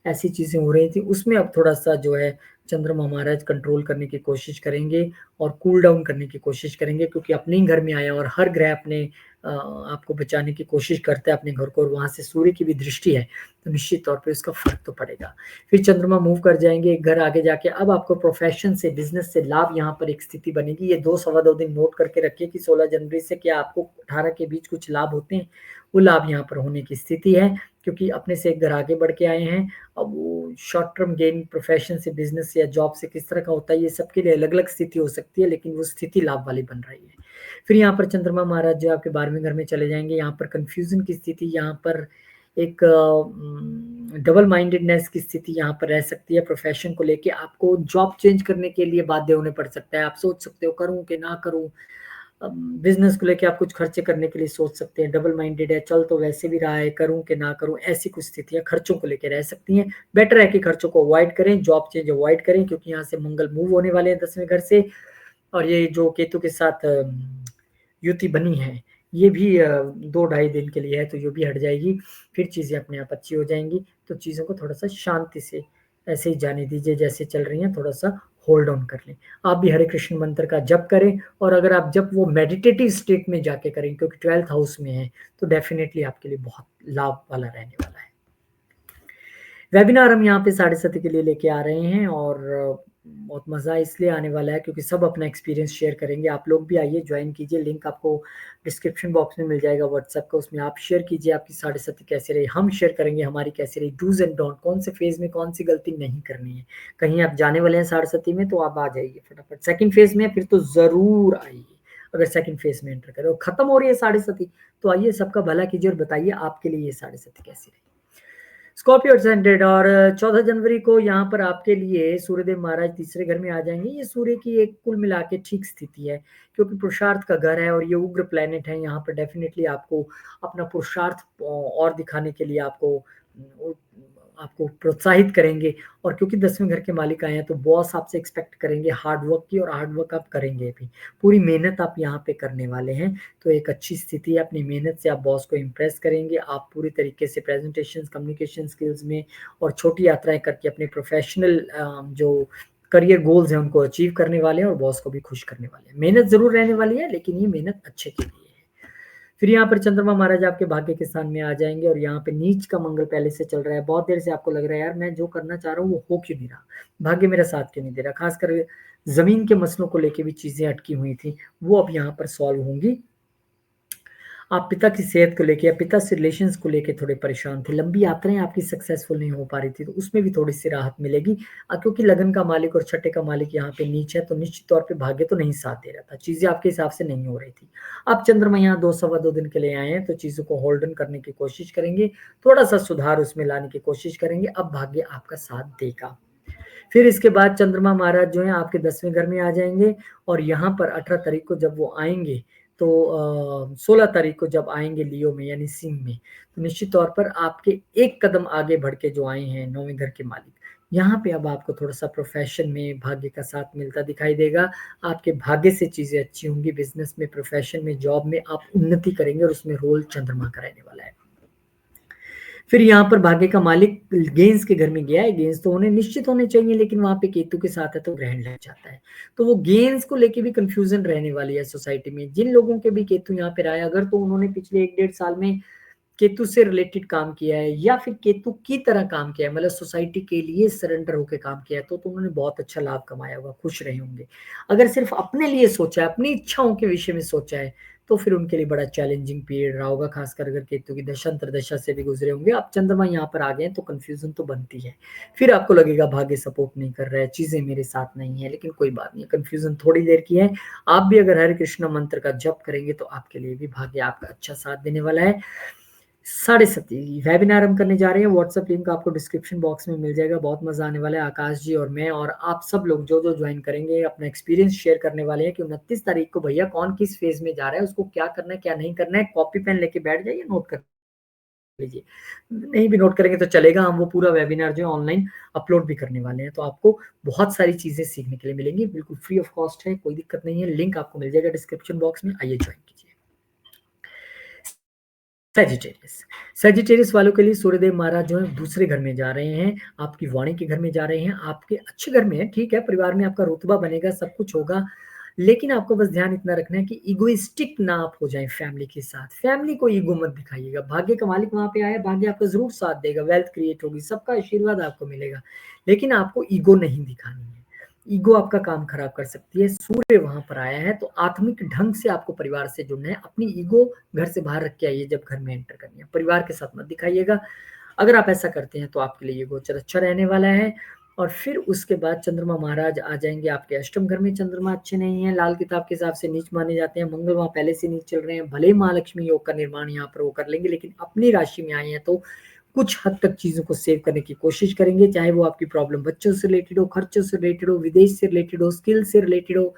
ऐसी चीज़ें हो रही थी, उसमें अब थोड़ा-सा जो है चंद्रमा महाराज कंट्रोल करने की कोशिश करेंगे और कूल डाउन करने की कोशिश करेंगे क्योंकि अपने ही घर में आए हैं और हर ग्रह अपने आपको बचाने की कोशिश करता है अपने घर को और वहाँ से सूर्य की भी दृष्टि है, तो निश्चित तौर पे उसका फ़र्क तो पड़ेगा। फिर चंद्रमा मूव कर जाएँगे एक घर आगे जाके अब आपको प्रोफ़ेशन से, बिज़नेस से लाभ यहाँ पर एक स्थिति बनेगी। ये 2 सवा 2 दिन नोट करके रखिए कि 16 जनवरी से क्या आपको 18 के बीच कुछ लाभ होते हैं, वो लाभ यहाँ पर होने की स्थिति है क्योंकि अपने से एक घर आगे बढ़ के आए हैं। अब वो शॉर्ट टर्म गेन प्रोफ़ेशन से, बिज़नेस से या जॉब से किस तरह का होता है, ये सबके लिए अलग-अलग स्थिति हो सकती है, लेकिन वो स्थिति लाभ वाली बन रही है। फिर यहाँ पर चंद्रमा महाराज जो है आपके 12वें घर में चले जाएँगे, यहाँ पर कन्फ्यूज़न की स्थिति, यहाँ पर एक डबल माइंडेडनेस की स्थिति यहाँ पर रह सकती है प्रोफ़ेशन को लेके। आपको जॉब चेंज करने के लिए बाध्य होने पड़ सकता है। आप सोच सकते हो करूँ कि ना करूँ? बिज़नेस को लेके आप कुछ खर्चे करने के लिए सोच सकते हैं, डबल माइंडेड है, चल तो वैसे भी रहा है, करूँ कि ना करूँ? ऐसी कुछ स्थितियाँ खर्चों को लेके रह सकती हैं। बेटर है कि खर्चों को अवॉइड करें, जॉब चेंज अवॉइड करें क्योंकि यहाँ से मंगल मूव होने वाले हैं 10वें घर से और ये जो केतु के साथ युति बनी है, ये भी 2 ढाई दिन के लिए है, तो ये भी हट जाएगी। फिर चीज़ें अपने आप अच्छी हो जाएँगी, तो चीज़ों को थोड़ा-सा शांति से ऐसे ही जाने दीजिए जैसे चल रही हैं, थोड़ा-सा होल्ड ऑन कर लें। आप भी हरे कृष्ण मंत्र का जप करें और अगर आप जब वो मेडिटेटिव स्टेट में जाके करें क्योंकि 12th हाउस में है, तो डेफ़िनेटली आपके लिए बहुत लाभ वाला रहने वाला है। वेबिनार हम यहाँ पे 7:30 के लिए लेके आ रहे हैं और बहुत मज़ा इसलिए आने वाला है क्योंकि सब अपना एक्सपीरियंस शेयर करेंगे। आप लोग भी आइए, जॉइन कीजिए, लिंक आपको डिस्क्रिप्शन बॉक्स में मिल जाएगा व्हाट्सएप का, उसमें आप शेयर कीजिए आपकी 7:30 कैसे रही, हम शेयर करेंगे हमारी कैसे रही, डूज़ एंड डोंट, कौन से फ़ेज़ में कौन-सी गलती नहीं करनी है। कहीं आप जाने वाले हैं 7:30 में तो आप आ जाइए फटाफट। सेकंड फ़ेज़ में फिर तो ज़रूर आइए, अगर सेकंड फ़ेज़ में एंटर करें और खत्म हो रही है 7:30 तो आइए सबका भला कीजिए और बताइए आपके लिए ये 7:30 कैसी रही। स्कॉर्पियो असcended और 14 जनवरी को यहाँ पर आपके लिए सूर्यदेव महाराज तीसरे घर में आ जाएँगे। ये सूर्य की एक कुल मिला के ठीक स्थिति है, क्योंकि पुरुषार्थ का घर है और ये उग्र प्लैनेट है। यहाँ पर डेफ़िनेटली आपको अपना पुरुषार्थ और दिखाने के लिए आपको प्रोत्साहित करेंगे और क्योंकि 10वें घर के मालिक आए हैं, तो बॉस आपसे एक्सपेक्ट करेंगे हार्ड वर्क की और हार्ड वर्क आप करेंगे भी। पूरी मेहनत आप यहाँ पे करने वाले हैं, तो एक अच्छी स्थिति है, अपनी मेहनत से आप बॉस को इम्प्रेस करेंगे, आप पूरी तरीके से प्रेज़ेंटेशंस, कम्युनिकेशन स्किल्स में और छोटी यात्राएँ करके अपने प्रोफ़ेशनल जो करियर गोल्स हैं, उनको अचीव करने वाले हैं और बॉस को भी खुश करने वाले हैं। मेहनत ज़रूर रहने वाली है, लेकिन ये मेहनत अच्छे के लिए है। फिर यहाँ पर चंद्रमा महाराज आपके भाग्य के स्थान में आ जाएँगे और यहाँ पे नीच का मंगल पहले से चल रहा है। बहुत देर से आपको लग रहा है यार मैं जो करना चाह रहा हूँ वो हो क्यों नहीं रहा? भाग्य मेरा साथ क्यों नहीं दे रहा? ख़ासकर ज़मीन के मसलों को लेके भी चीज़ें अटकी हुई थी, वो अब यहाँ पर सॉल्व होंगी। आप पिता की सेहत को लेके या पिता से रिलेशंस को लेके थोड़े परेशान थे, लंबी यात्राएँ आपकी सक्सेसफुल नहीं हो पा रही थी, तो उसमें भी थोड़ी-सी राहत मिलेगी। क्योंकि लगन का मालिक और छठे का मालिक यहाँ पे नीच है, तो निश्चित तौर पे भाग्य तो नहीं साथ दे रहा था, चीज़ें आपके हिसाब से नहीं हो रही थी। अब चंद्रमा यहाँ 2 सवा 2 दिन के लिए आए हैं, तो चीज़ों को होल्ड ऑन करने की कोशिश करेंगे, थोड़ा-सा सुधार उसमें लाने की कोशिश करेंगे, अब भाग्य आपका साथ देगा। फिर इसके बाद चंद्रमा महाराज जो हैं आपके 10वें घर में आ जाएँगे और यहाँ पर 18 तारीख को जब वो आएँगे तो 16 तारीख को जब आएँगे लियो में यानी सिंह में, तो निश्चित तौर पर आपके एक कदम आगे बढ़ के जो आए हैं 9वें घर के मालिक, यहाँ पे अब आपको थोड़ा-सा प्रोफ़ेशन में भाग्य का साथ मिलता दिखाई देगा। आपके भाग्य से चीज़ें अच्छी होंगी, बिज़नेस में, प्रोफ़ेशन में, जॉब में आप उन्नति करेंगे और उसमें रोल चंद्रमा का रहने वाला है। फिर यहाँ पर भाग्य का मालिक गेंस के घर में गया है, गेंस तो होने निश्चित होने चाहिए, लेकिन वहाँ पे केतु के साथ है तो ग्रहण लग जाता है। तो वो गेंस को लेके भी कंफ्यूजन रहने वाली है सोसाइटी में। जिन लोगों के भी केतु यहाँ पे रहा है, अगर तो उन्होंने पिछले 1 डेढ़ साल में केतु से रिलेटेड काम किया है या फिर केतु की तरह काम किया है, मतलब सोसाइटी के लिए सरेंडर होकर काम किया है, तो उन्होंने बहुत अच्छा लाभ कमाया होगा, खुश रहे होंगे। अगर सिर्फ अपने लिए सोचा है, अपनी इच्छाओं के विषय में सोचा है, तो फिर उनके लिए बड़ा चैलेंजिंग पीरियड रहा होगा, खासकर अगर केतु की दशा अंतर्दशा से भी गुजरे होंगे। अब चंद्रमा यहाँ पर आ गए हैं तो कंफ्यूजन तो बनती है। फिर आपको लगेगा भाग्य सपोर्ट नहीं कर रहा है, चीजें मेरे साथ नहीं है, लेकिन कोई बात नहीं, कंफ्यूजन थोड़ी देर की है। आप भी अगर हरे कृष्ण मंत्र का जप करेंगे तो आपके लिए भी भाग्य आपका अच्छा साथ देने वाला है। 7:30 वेबिनार हम करने जा रहे हैं, व्हाट्सएप लिंक आपको डिस्क्रिप्शन बॉक्स में मिल जाएगा। बहुत मजा आने वाला है। आकाश जी और मैं और आप सब लोग जो जो ज्वाइन करेंगे अपना एक्सपीरियंस शेयर करने वाले हैं कि 29 तारीख को भैया कौन किस फेज में जा रहा है, उसको क्या करना है क्या नहीं करना है। कॉपी पेन लेके बैठ जाइए, नोट कर लीजिए। नहीं भी नोट करेंगे तो चलेगा, हम वो पूरा वेबिनार जो है ऑनलाइन अपलोड भी करने वाले हैं, तो आपको बहुत सारी चीजें सीखने के लिए मिलेंगी। बिल्कुल फ्री ऑफ कॉस्ट है, कोई दिक्कत नहीं है। लिंक आपको मिल जाएगा डिस्क्रिप्शन बॉक्स में, आइए ज्वाइन कीजिए। सेजिटेरियस सेजिटेरियस वालों के लिए सूर्यदेव महाराज जो है दूसरे घर में जा रहे हैं, आपकी वाणी के घर में जा रहे हैं, आपके अच्छे घर में है, ठीक है, परिवार में आपका रुतबा बनेगा, सब कुछ होगा। लेकिन आपको बस ध्यान इतना रखना है कि इगोइस्टिक ना आप हो जाएं फैमिली के साथ। फैमिली को ईगो मत दिखाइएगा। भाग्य का मालिक वहां पे आया, भाग्य आपका जरूर साथ देगा, वेल्थ क्रिएट होगी, सबका आशीर्वाद आपको मिलेगा, लेकिन आपको ईगो नहीं दिखानी है। ईगो आपका काम खराब कर सकती है। सूर्य वहां पर आया है तो आत्मिक ढंग से आपको परिवार से जुड़ना है। अपनी ईगो घर से बाहर रख के आइए, जब घर में एंटर करनी है परिवार के साथ मत दिखाइएगा। अगर आप ऐसा करते हैं तो आपके लिए ये गोचर अच्छा रहने वाला है। और फिर उसके बाद चंद्रमा महाराज आ जाएंगे आपके अष्टम घर में। चंद्रमा अच्छे नहीं है, लाल किताब के हिसाब से नीच माने जाते हैं। मंगल वहां पहले से नीच चल रहे हैं। भले ही महालक्ष्मी योग का निर्माण यहाँ पर वो कर लेंगे, लेकिन अपनी राशि में आए हैं तो कुछ हद तक चीजों को सेव करने की कोशिश करेंगे, चाहे वो आपकी प्रॉब्लम बच्चों से रिलेटेड हो, खर्चों से रिलेटेड हो, विदेश से रिलेटेड हो, स्किल से रिलेटेड हो।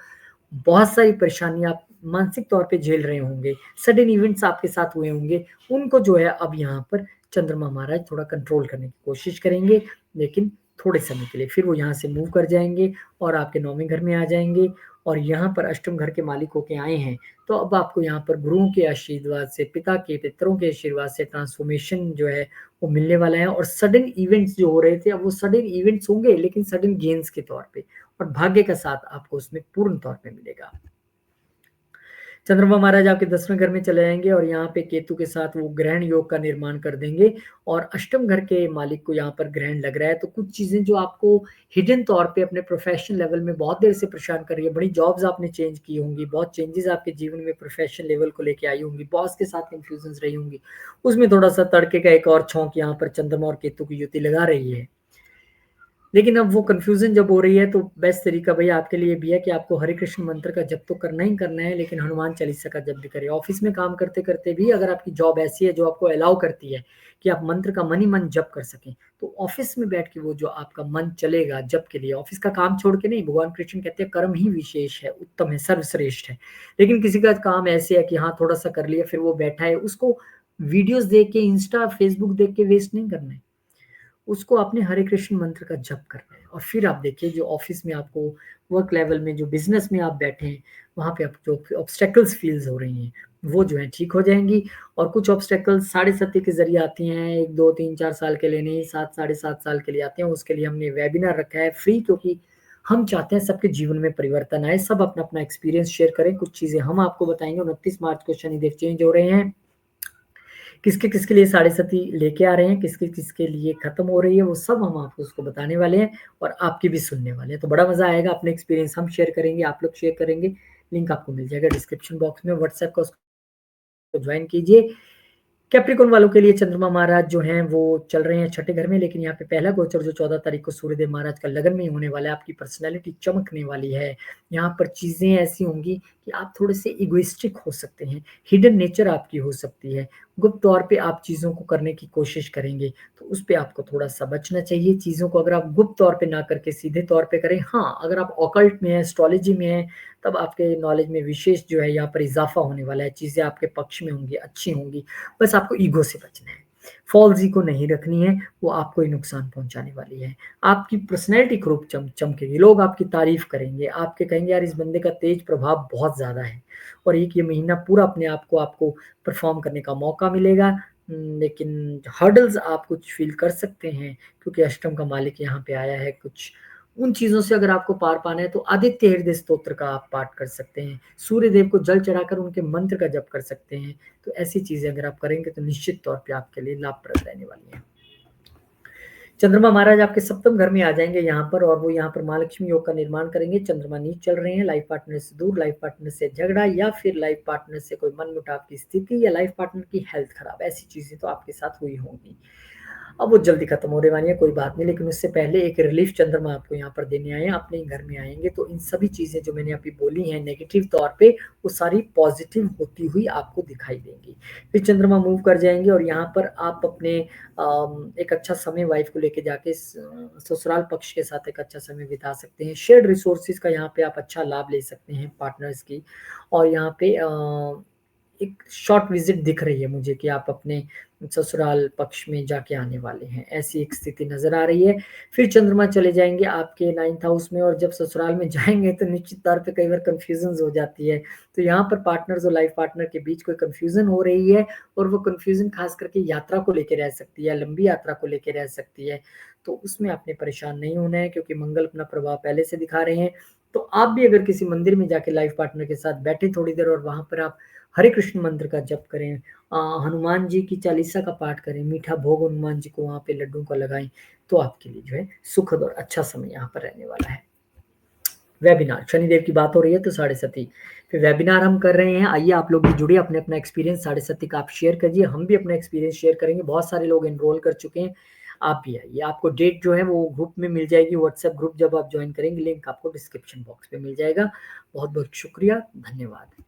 बहुत सारी परेशानी आप मानसिक तौर पे झेल रहे होंगे, सडन इवेंट्स आपके साथ हुए होंगे, उनको जो है अब यहाँ पर चंद्रमा महाराज थोड़ा कंट्रोल करने की कोशिश करेंगे, लेकिन थोड़े समय के लिए। फिर वो यहाँ से मूव कर जाएंगे और आपके 9वें घर में आ जाएंगे। और यहाँ पर अष्टम घर के मालिक होके आए हैं, तो अब आपको यहाँ पर गुरुओं के आशीर्वाद से, पिता के पितरों के आशीर्वाद से ट्रांसफॉर्मेशन जो है वो मिलने वाला है। और सडन इवेंट्स जो हो रहे थे, अब वो सडन इवेंट्स होंगे, लेकिन सडन गेन्स के तौर पे, और भाग्य का साथ आपको उसमें पूर्ण तौर पे मिलेगा। चंद्रमा महाराज आपके 10वें घर में चले जाएंगे और यहाँ पे केतु के साथ वो ग्रहण योग का निर्माण कर देंगे। और अष्टम घर के मालिक को यहाँ पर ग्रहण लग रहा है, तो कुछ चीजें जो आपको हिडन तौर पे अपने प्रोफेशनल लेवल में बहुत देर से परेशान कर रही है, बड़ी जॉब्स आपने चेंज की होंगी, बहुत चेंजेस आपके जीवन में प्रोफेशनल लेवल को लेके आई होंगी, बॉस के साथ कंफ्यूजन रही होंगी, उसमें थोड़ा सा तड़के का एक और छौंक यहाँ पर चंद्रमा और केतु की युति लगा रही है। लेकिन अब वो कंफ्यूजन जब हो रही है तो बेस्ट तरीका भैया आपके लिए भी है कि आपको हरे कृष्ण मंत्र का जप तो करना ही करना है, लेकिन हनुमान चालीसा का जप भी करें। ऑफिस में काम करते करते भी अगर आपकी जॉब ऐसी है जो आपको अलाउ करती है कि आप मंत्र का मन ही मन जप कर सकें, तो ऑफिस में बैठ के वो जो आपका मन चलेगा जप के लिए, ऑफिस का काम छोड़ के नहीं, भगवान कृष्ण कहते हैं कर्म ही विशेष है, उत्तम है, सर्वश्रेष्ठ है। लेकिन किसी का काम ऐसे है कि हाँ थोड़ा सा कर लिया, फिर वो बैठा है, उसको वीडियोस देख के, इंस्टा फेसबुक देख के वेस्ट नहीं करना है, उसको आपने हरे कृष्ण मंत्र का जप करना है। और फिर आप देखिए जो ऑफिस में आपको, वर्क लेवल में, जो बिजनेस में आप बैठे हैं, वहां पे आप जो ऑब्स्टेकल्स फील्स हो रही हैं वो जो है ठीक हो जाएंगी। और कुछ ऑब्स्टेकल्स 7.5 के जरिए आती हैं, 1 2 3 4 साल के लिए नहीं, 7 7.5 साल के लिए आते हैं। उसके लिए हमने वेबिनार रखा है फ्री, क्योंकि हम चाहते हैं सबके जीवन में परिवर्तन आए, सब अपना अपना एक्सपीरियंस शेयर करें। कुछ चीजें हम आपको बताएंगे। 29 मार्च को शनिदेव चेंज हो रहे हैं, किसके किसके लिए 7:30 लेके आ रहे हैं, किसके किसके लिए खत्म हो रही है, वो सब हम आपको उसको बताने वाले हैं और आपकी भी सुनने वाले हैं। तो बड़ा मजा आएगा, अपने एक्सपीरियंस हम शेयर करेंगे, आप लोग शेयर करेंगे। लिंक आपको मिल जाएगा डिस्क्रिप्शन बॉक्स में, व्हाट्सएप का उसको ज्वाइन कीजिए। कैप्रिकॉन वालों के लिए चंद्रमा महाराज जो हैं वो चल रहे हैं छठे घर में, लेकिन यहाँ पे पहला गोचर जो 14 तारीख को सूर्यदेव महाराज का लगन में ही होने वाला है। आपकी पर्सनैलिटी चमकने वाली है। यहाँ पर चीजें ऐसी होंगी कि आप थोड़े से इगोइस्टिक हो सकते हैं, हिडन नेचर आपकी हो सकती है, गुप्त तौर पे आप चीजों को करने की कोशिश करेंगे, तो उस पे आपको थोड़ा सा बचना चाहिए। चीजों को अगर आप गुप्त तौर पे ना करके सीधे तौर पे करें, हाँ अगर आप ऑकल्ट में है, एस्ट्रोलॉजी में है, तब आपके नॉलेज में विशेष जो है यहाँ पर इजाफा होने वाला है, चीजें आपके पक्ष में होंगी, अच्छी होंगी। बस आपको ईगो से बचना है, फॉल्स ईगो नहीं रखनी है, वो आपको ही नुकसान पहुंचाने वाली है। आपकी पर्सनैलिटी खूब चमकेगी, लोग आपकी तारीफ करेंगे, आपके कहेंगे यार इस बंदे का तेज प्रभाव बहुत ज्यादा है। और एक ये महीना पूरा अपने आप को आपको परफॉर्म करने का मौका मिलेगा। लेकिन हर्डल्स आप कुछ फील कर सकते हैं क्योंकि अष्टम का मालिक यहाँ पे आया है। कुछ उन चीज़ों से अगर आपको पार पाना है तो आदित्य हृदय स्तोत्र का आप पाठ कर सकते हैं, सूर्य देव को जल चढ़ाकर उनके मंत्र का जप कर सकते हैं। तो ऐसी चीज़ें अगर आप करेंगे तो निश्चित तौर पे आपके लिए लाभप्रद रहने वाली है। चंद्रमा महाराज आपके सप्तम घर में आ जाएंगे यहाँ पर, और वो यहाँ पर महालक्ष्मी योग का निर्माण करेंगे। चंद्रमा नीच चल रहे हैं, लाइफ पार्टनर से दूर, लाइफ पार्टनर से झगड़ा, या फिर लाइफ पार्टनर से कोई मनमुटाव की स्थिति, या लाइफ पार्टनर की हेल्थ खराब, ऐसी चीजें तो आपके साथ हुई होंगी। अब वो जल्दी खत्म होने वाली है, कोई बात नहीं, लेकिन उससे पहले एक रिलीफ चंद्रमा आपको यहाँ पर देने आए हैं, अपने ही घर में आएंगे। तो इन सभी चीजें जो मैंने अभी बोली हैं नेगेटिव तौर पे, वो सारी पॉजिटिव होती हुई आपको दिखाई देंगी। फिर चंद्रमा मूव कर जाएंगे और यहाँ पर आप अपने एक अच्छा समय वाइफ को लेके जाके ससुराल पक्ष के साथ एक अच्छा समय बिता सकते हैं। शेयर्ड रिसोर्सेज का यहाँ पे आप अच्छा लाभ ले सकते हैं पार्टनर्स की। और यहाँ पे एक शॉर्ट विजिट दिख रही है मुझे कि आप अपने ससुराल पक्ष में जाके आने वाले हैं, ऐसी एक स्थिति नजर आ रही है। फिर चंद्रमा चले जाएंगे आपके 9th हाउस में, और जब ससुराल में जाएंगे तो निश्चित तौर पे कई बार कंफ्यूजन हो जाती है। तो यहाँ पर पार्टनर्स और लाइफ पार्टनर के बीच कोई कंफ्यूजन हो रही है, और वो कंफ्यूजन खास करके यात्रा को लेकर रह सकती है, लंबी यात्रा को लेकर रह सकती है। तो उसमें आपने परेशान नहीं होना है क्योंकि मंगल अपना प्रभाव पहले से दिखा रहे हैं। तो आप भी अगर किसी मंदिर में जाके लाइफ पार्टनर के साथ बैठे थोड़ी देर और वहां पर आप हरे कृष्ण मंत्र का जप करें, हनुमान जी की चालीसा का पाठ करें, मीठा भोग हनुमान जी को वहां पे लड्डू का लगाएं, तो आपके लिए जो है सुखद और अच्छा समय यहाँ पर रहने वाला है। वेबिनार, शनिदेव की बात हो रही है तो 7:30 फिर वेबिनार हम कर रहे हैं। आइए आप लोग भी जुड़िए, अपने अपना एक्सपीरियंस 7:30 का आप शेयर करिए, हम भी अपना एक्सपीरियंस शेयर करेंगे। बहुत सारे लोग एनरोल कर चुके हैं, आप भी आइए। आपको डेट जो है वो ग्रुप में मिल जाएगी, व्हाट्सएप ग्रुप जब आप ज्वाइन करेंगे, लिंक आपको डिस्क्रिप्शन बॉक्स में मिल जाएगा। बहुत बहुत शुक्रिया, धन्यवाद।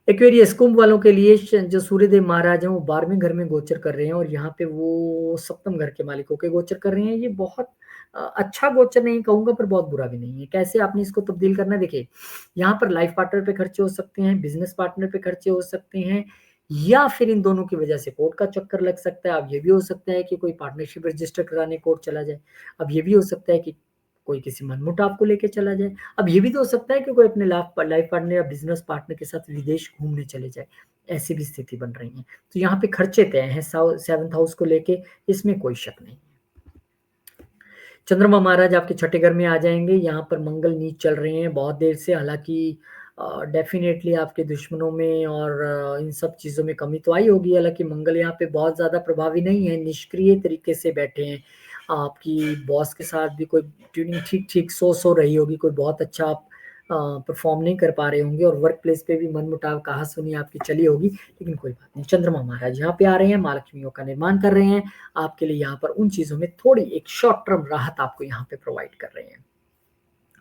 एक्वेरियस कुंभ वालों के लिए जो सूर्यदेव महाराज हैं वो 12वें घर में गोचर कर रहे हैं, और यहाँ पे वो सप्तम घर के मालिक होकर गोचर कर रहे हैं। ये बहुत अच्छा गोचर नहीं कहूंगा, पर बहुत बुरा भी नहीं है। कैसे आपने इसको तब्दील करना है, देखिए यहाँ पर लाइफ पार्टनर पे खर्चे हो सकते हैं, बिजनेस पार्टनर पे खर्चे हो सकते हैं, या फिर इन दोनों की वजह से कोर्ट का चक्कर लग सकता है। अब ये भी हो सकता है कि कोई पार्टनरशिप रजिस्टर कराने कोर्ट चला जाए। अब ये भी हो सकता है कि कोई किसी मनमुटाव को लेके चला जाए। अब ये भी तो हो सकता है कि कोई अपने लाइफ पार्टनर या बिजनेस पार्टनर के साथ विदेश घूमने चले जाए, ऐसी भी स्थिति बन रही है। तो यहाँ पे खर्चे तय हैं 7th हाउस को लेके, इसमें कोई शक नहीं। चंद्रमा महाराज आपके छठे घर में आ जाएंगे, यहाँ पर मंगल नीच चल रहे हैं बहुत देर से। हालांकि डेफिनेटली आपके दुश्मनों में और इन सब चीज़ों में कमी तो आई होगी। हालांकि मंगल यहाँ पे बहुत ज़्यादा प्रभावी नहीं है, निष्क्रिय तरीके से बैठे हैं। आपकी बॉस के साथ भी कोई ट्यूनिंग ठीक ठीक सो रही होगी, कोई बहुत अच्छा आप परफॉर्म नहीं कर पा रहे होंगे, और वर्क प्लेस पे भी मनमुटाव कहा सुनी आपकी चली होगी। लेकिन कोई बात नहीं, चंद्रमा महाराज यहाँ पे आ रहे हैं, महालक्ष्मी योग का निर्माण कर रहे हैं आपके लिए। यहाँ पर उन चीज़ों में थोड़ी एक शॉर्ट टर्म राहत आपको यहाँ पे प्रोवाइड कर रहे हैं।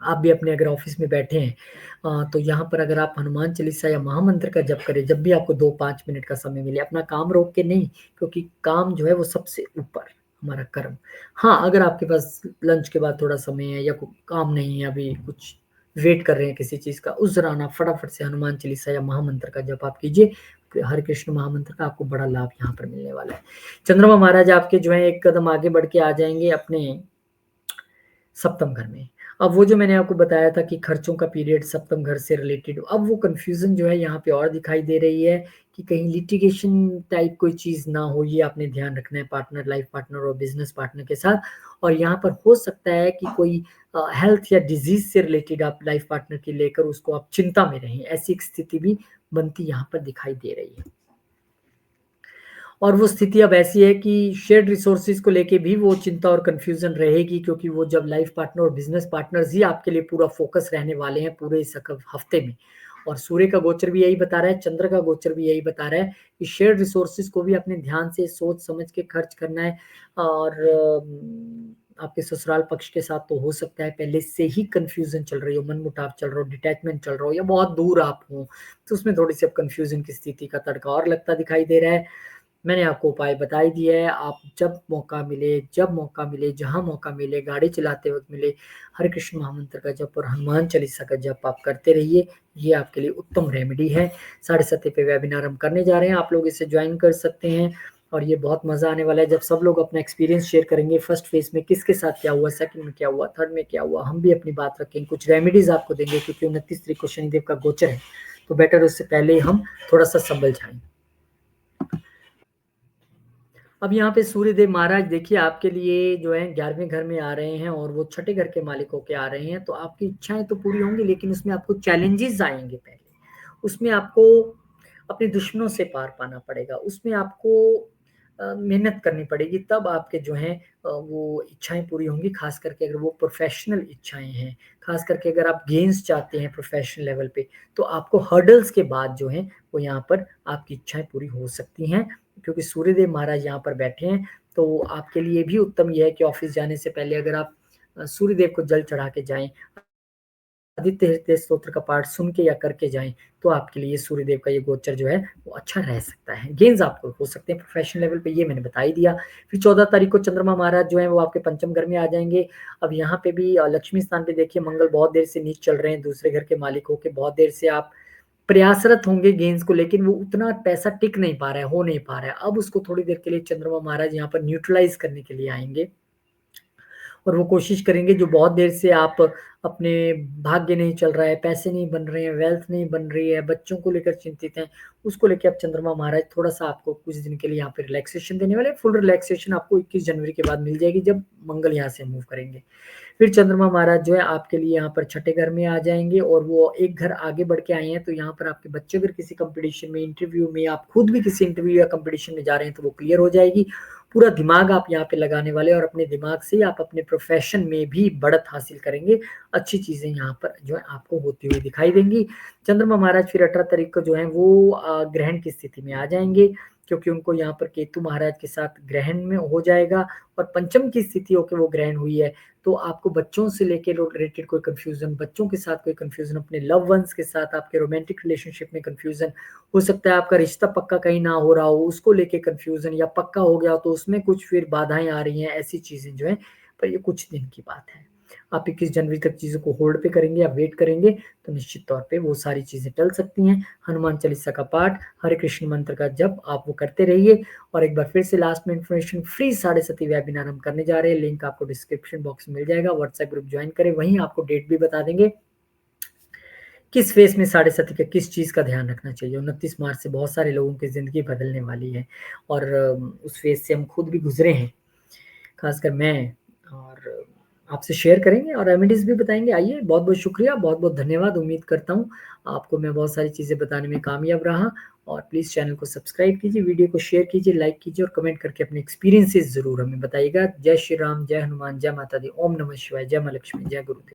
आप भी अपने अगर ऑफिस में बैठे हैं तो यहाँ पर अगर आप हनुमान चालीसा या महामंत्र का जप करें, जब भी आपको 2-5 मिनट का समय मिले, अपना काम रोक के नहीं, क्योंकि काम जो है वो सबसे ऊपर, हमारा कर्म। हाँ, अगर आपके पास लंच के बाद थोड़ा समय है या कोई काम नहीं है, अभी कुछ वेट कर रहे हैं किसी चीज का, उस दौरान आप फटाफट से हनुमान चालीसा या महामंत्र का जप आप कीजिए। हरे कृष्ण महामंत्र का आपको बड़ा लाभ यहाँ पर मिलने वाला है। चंद्रमा महाराज आपके जो है एक कदम आगे बढ़ के आ जाएंगे अपने सप्तम घर में। अब वो जो मैंने आपको बताया था कि खर्चों का पीरियड सप्तम घर से रिलेटेड, अब वो कंफ्यूजन जो है यहाँ पे और दिखाई दे रही है कि कहीं लिटिगेशन टाइप कोई चीज ना हो, ये आपने ध्यान रखना है पार्टनर, लाइफ पार्टनर और बिजनेस पार्टनर के साथ। और यहाँ पर हो सकता है कि कोई हेल्थ या डिजीज से रिलेटेड आप लाइफ पार्टनर की लेकर उसको आप चिंता में रहें, ऐसी एक स्थिति भी बनती यहाँ पर दिखाई दे रही है। और वो स्थिति अब ऐसी है कि शेयर्ड रिसोर्सेज को लेके भी वो चिंता और कंफ्यूजन रहेगी, क्योंकि वो जब लाइफ पार्टनर और बिजनेस पार्टनर्स ही आपके लिए पूरा फोकस रहने वाले हैं पूरे इस हफ्ते में। और सूर्य का गोचर भी यही बता रहा है, चंद्र का गोचर भी यही बता रहा है कि शेयर्ड रिसोर्सेज को भी अपने ध्यान से सोच समझ के खर्च करना है। और आपके ससुराल पक्ष के साथ तो हो सकता है पहले से ही कंफ्यूजन चल रही हो, मनमुटाव चल रहा हो, डिटैचमेंट चल रहा हो, या बहुत दूर आप हो, तो उसमें थोड़ी सी अब कंफ्यूजन की स्थिति का तड़का और लगता दिखाई दे रहा है। मैंने आपको उपाय बता ही दिया है। आप जब मौका मिले, जहां मौका मिले, गाड़ी चलाते वक्त मिले, हरे कृष्ण महामंत्र का जप और हनुमान चालीसा का जप आप करते रहिए। ये आपके लिए उत्तम रेमेडी है। 7:30 पे वेबिनार हम करने जा रहे हैं, आप लोग इसे ज्वाइन कर सकते हैं, और ये बहुत मजा आने वाला है जब सब लोग अपना एक्सपीरियंस शेयर करेंगे। फर्स्ट फेज में किसके साथ क्या हुआ, सेकंड में क्या हुआ, थर्ड में क्या हुआ, हम भी अपनी बात रखेंगे, कुछ रेमेडीज आपको देंगे, क्योंकि 29 तारीख को शनिदेव का गोचर है, तो बेटर उससे पहले हम थोड़ा सा संभल जाएं। अब यहाँ पे सूर्यदेव महाराज देखिए आपके लिए जो है 11वें घर में आ रहे हैं और वो छठे घर के मालिक होके आ रहे हैं, तो आपकी इच्छाएँ तो पूरी होंगी लेकिन उसमें आपको चैलेंजेस आएँगे पहले। उसमें आपको अपने दुश्मनों से पार पाना पड़ेगा, उसमें आपको मेहनत करनी पड़ेगी तब आपके जो हैं वो इच्छाएँ पूरी होंगी, ख़ास करके अगर वो प्रोफ़ेशनल इच्छाएँ हैं। ख़ास करके अगर आप गेन्स चाहते हैं प्रोफ़ेशनल लेवल पे, तो आपको हर्डल्स के बाद जो हैं वो यहाँ पर आपकी इच्छाएँ पूरी हो सकती हैं। क्योंकि सूर्यदेव महाराज यहाँ पर बैठे हैं, तो आपके लिए भी उत्तम ये है कि ऑफ़िस जाने से पहले अगर आप सूर्यदेव को जल चढ़ा के जाएँ, आदित्य हृदय स्तोत्र का पाठ सुन के या करके जाएँ, तो आपके लिए सूर्यदेव का ये गोचर जो है, वो अच्छा रह सकता है। गेन्स आपको हो सकते हैं प्रोफ़ेशनल लेवल पे, ये मैंने बता ही दिया। फिर 14 तारीख को चंद्रमा महाराज जो हैं, वो आपके पंचम घर में आ जाएँगे। अब यहाँ पे भी लक्ष्मी स्थान पे देखिए मंगल बहुत देर से नीच चल रहे हैं, दूसरे घर के मालिक होके बहुत देर से आप प्रयासरत होंगे गेन्स को, लेकिन वो उतना पैसा टिक नहीं पा रहा है, हो नहीं पा रहा है। अब उसको थोड़ी देर के लिए चंद्रमा महाराज यहाँ पर न्यूट्रलाइज़ करने के लिए आएँगे। और वो कोशिश करेंगे जो बहुत देर से आप अपने भाग्य नहीं चल रहा है, पैसे नहीं बन रहे हैं, वेल्थ नहीं बन रही है, बच्चों को लेकर चिंतित हैं, उसको लेके अब चंद्रमा महाराज थोड़ा-सा आपको कुछ दिन के लिए यहाँ पे रिलैक्सेशन देने वाले हैं। फुल रिलैक्सेशन आपको 21 जनवरी के बाद मिल जाएगी जब मंगल यहाँ से मूव करेंगे। फिर चंद्रमा महाराज जो है आपके लिए यहाँ पर छठे घर में आ जाएँगे और वो एक घर आगे बढ़ के आए हैं, तो यहाँ पर आपके बच्चे अगर किसी कॉम्पिटिशन में, इंटरव्यू में, आप खुद भी किसी इंटरव्यू या कॉम्पिटिशन में जा रहे हैं, तो वो क्लियर हो जाएगी। पूरा दिमाग आप यहाँ पे लगाने वाले और अपने दिमाग से ही आप अपने प्रोफ़ेशन में भी बढ़त हासिल करेंगे। अच्छी चीज़ें यहाँ पर जो है आपको होती हुई दिखाई देंगी। चंद्रमा महाराज फिर 18 तारीख को जो है वो ग्रहण की स्थिति में आ जाएँगे, क्योंकि उनको यहाँ पर केतु महाराज के साथ ग्रहण में हो जाएगा और पंचम की स्थिति होके वो ग्रहण हुई है। तो आपको बच्चों से लेके रिलेटेड कोई कन्फ्यूज़न, बच्चों के साथ कोई कन्फ्यूज़न, अपने लव्ड वन्स के साथ आपके रोमांटिक रिलेशनशिप में कन्फ्यूज़न, हो सकता है आपका रिश्ता पक्का कहीं ना हो रहा हो, उसको लेके कन्फ्यूज़न, या पक्का हो गया हो तो उसमें कुछ फिर बाधाएँ आ रही हैं, ऐसी चीज़ें जो हैं, पर ये कुछ दिन की बात है। आप 21 जनवरी तक चीज़ों को होल्ड पे करेंगे या वेट करेंगे, तो निश्चित तौर पे वो सारी चीज़ें टल सकती हैं। हनुमान चालीसा का पाठ, हरे कृष्ण मंत्र का जप आप वो करते रहिए। और एक बार फिर से लास्ट में इन्फॉर्मेशन, फ्री 7:30 वेबिनार हम करने जा रहे हैं, लिंक आपको डिस्क्रिप्शन बॉक्स में मिल जाएगा। व्हाट्सएप ग्रुप ज्वाइन करें, वहीं आपको डेट भी बता देंगे किस फेज़ में 7:30 का किस चीज़ का ध्यान रखना चाहिए। 29 मार्च से बहुत सारे लोगों की ज़िंदगी बदलने वाली है और उस फेज़ से हम खुद भी गुज़रे हैं, ख़ासकर मैं, और आपसे शेयर करेंगे और रेमेडीज़ भी बताएँगे। आइए, बहुत-बहुत शुक्रिया, बहुत-बहुत धन्यवाद। उम्मीद करता हूँ आपको मैं बहुत सारी चीज़ें बताने में कामयाब रहा, और प्लीज़ चैनल को सब्सक्राइब कीजिए, वीडियो को शेयर कीजिए, लाइक कीजिए और कमेंट करके अपने एक्सपीरियंसेस ज़रूर हमें बताइएगा। जय श्री राम, जय हनुमान, जय माता दी, ओम नमः शिवाय, जय माँ लक्ष्मी, जय गुरुदेव।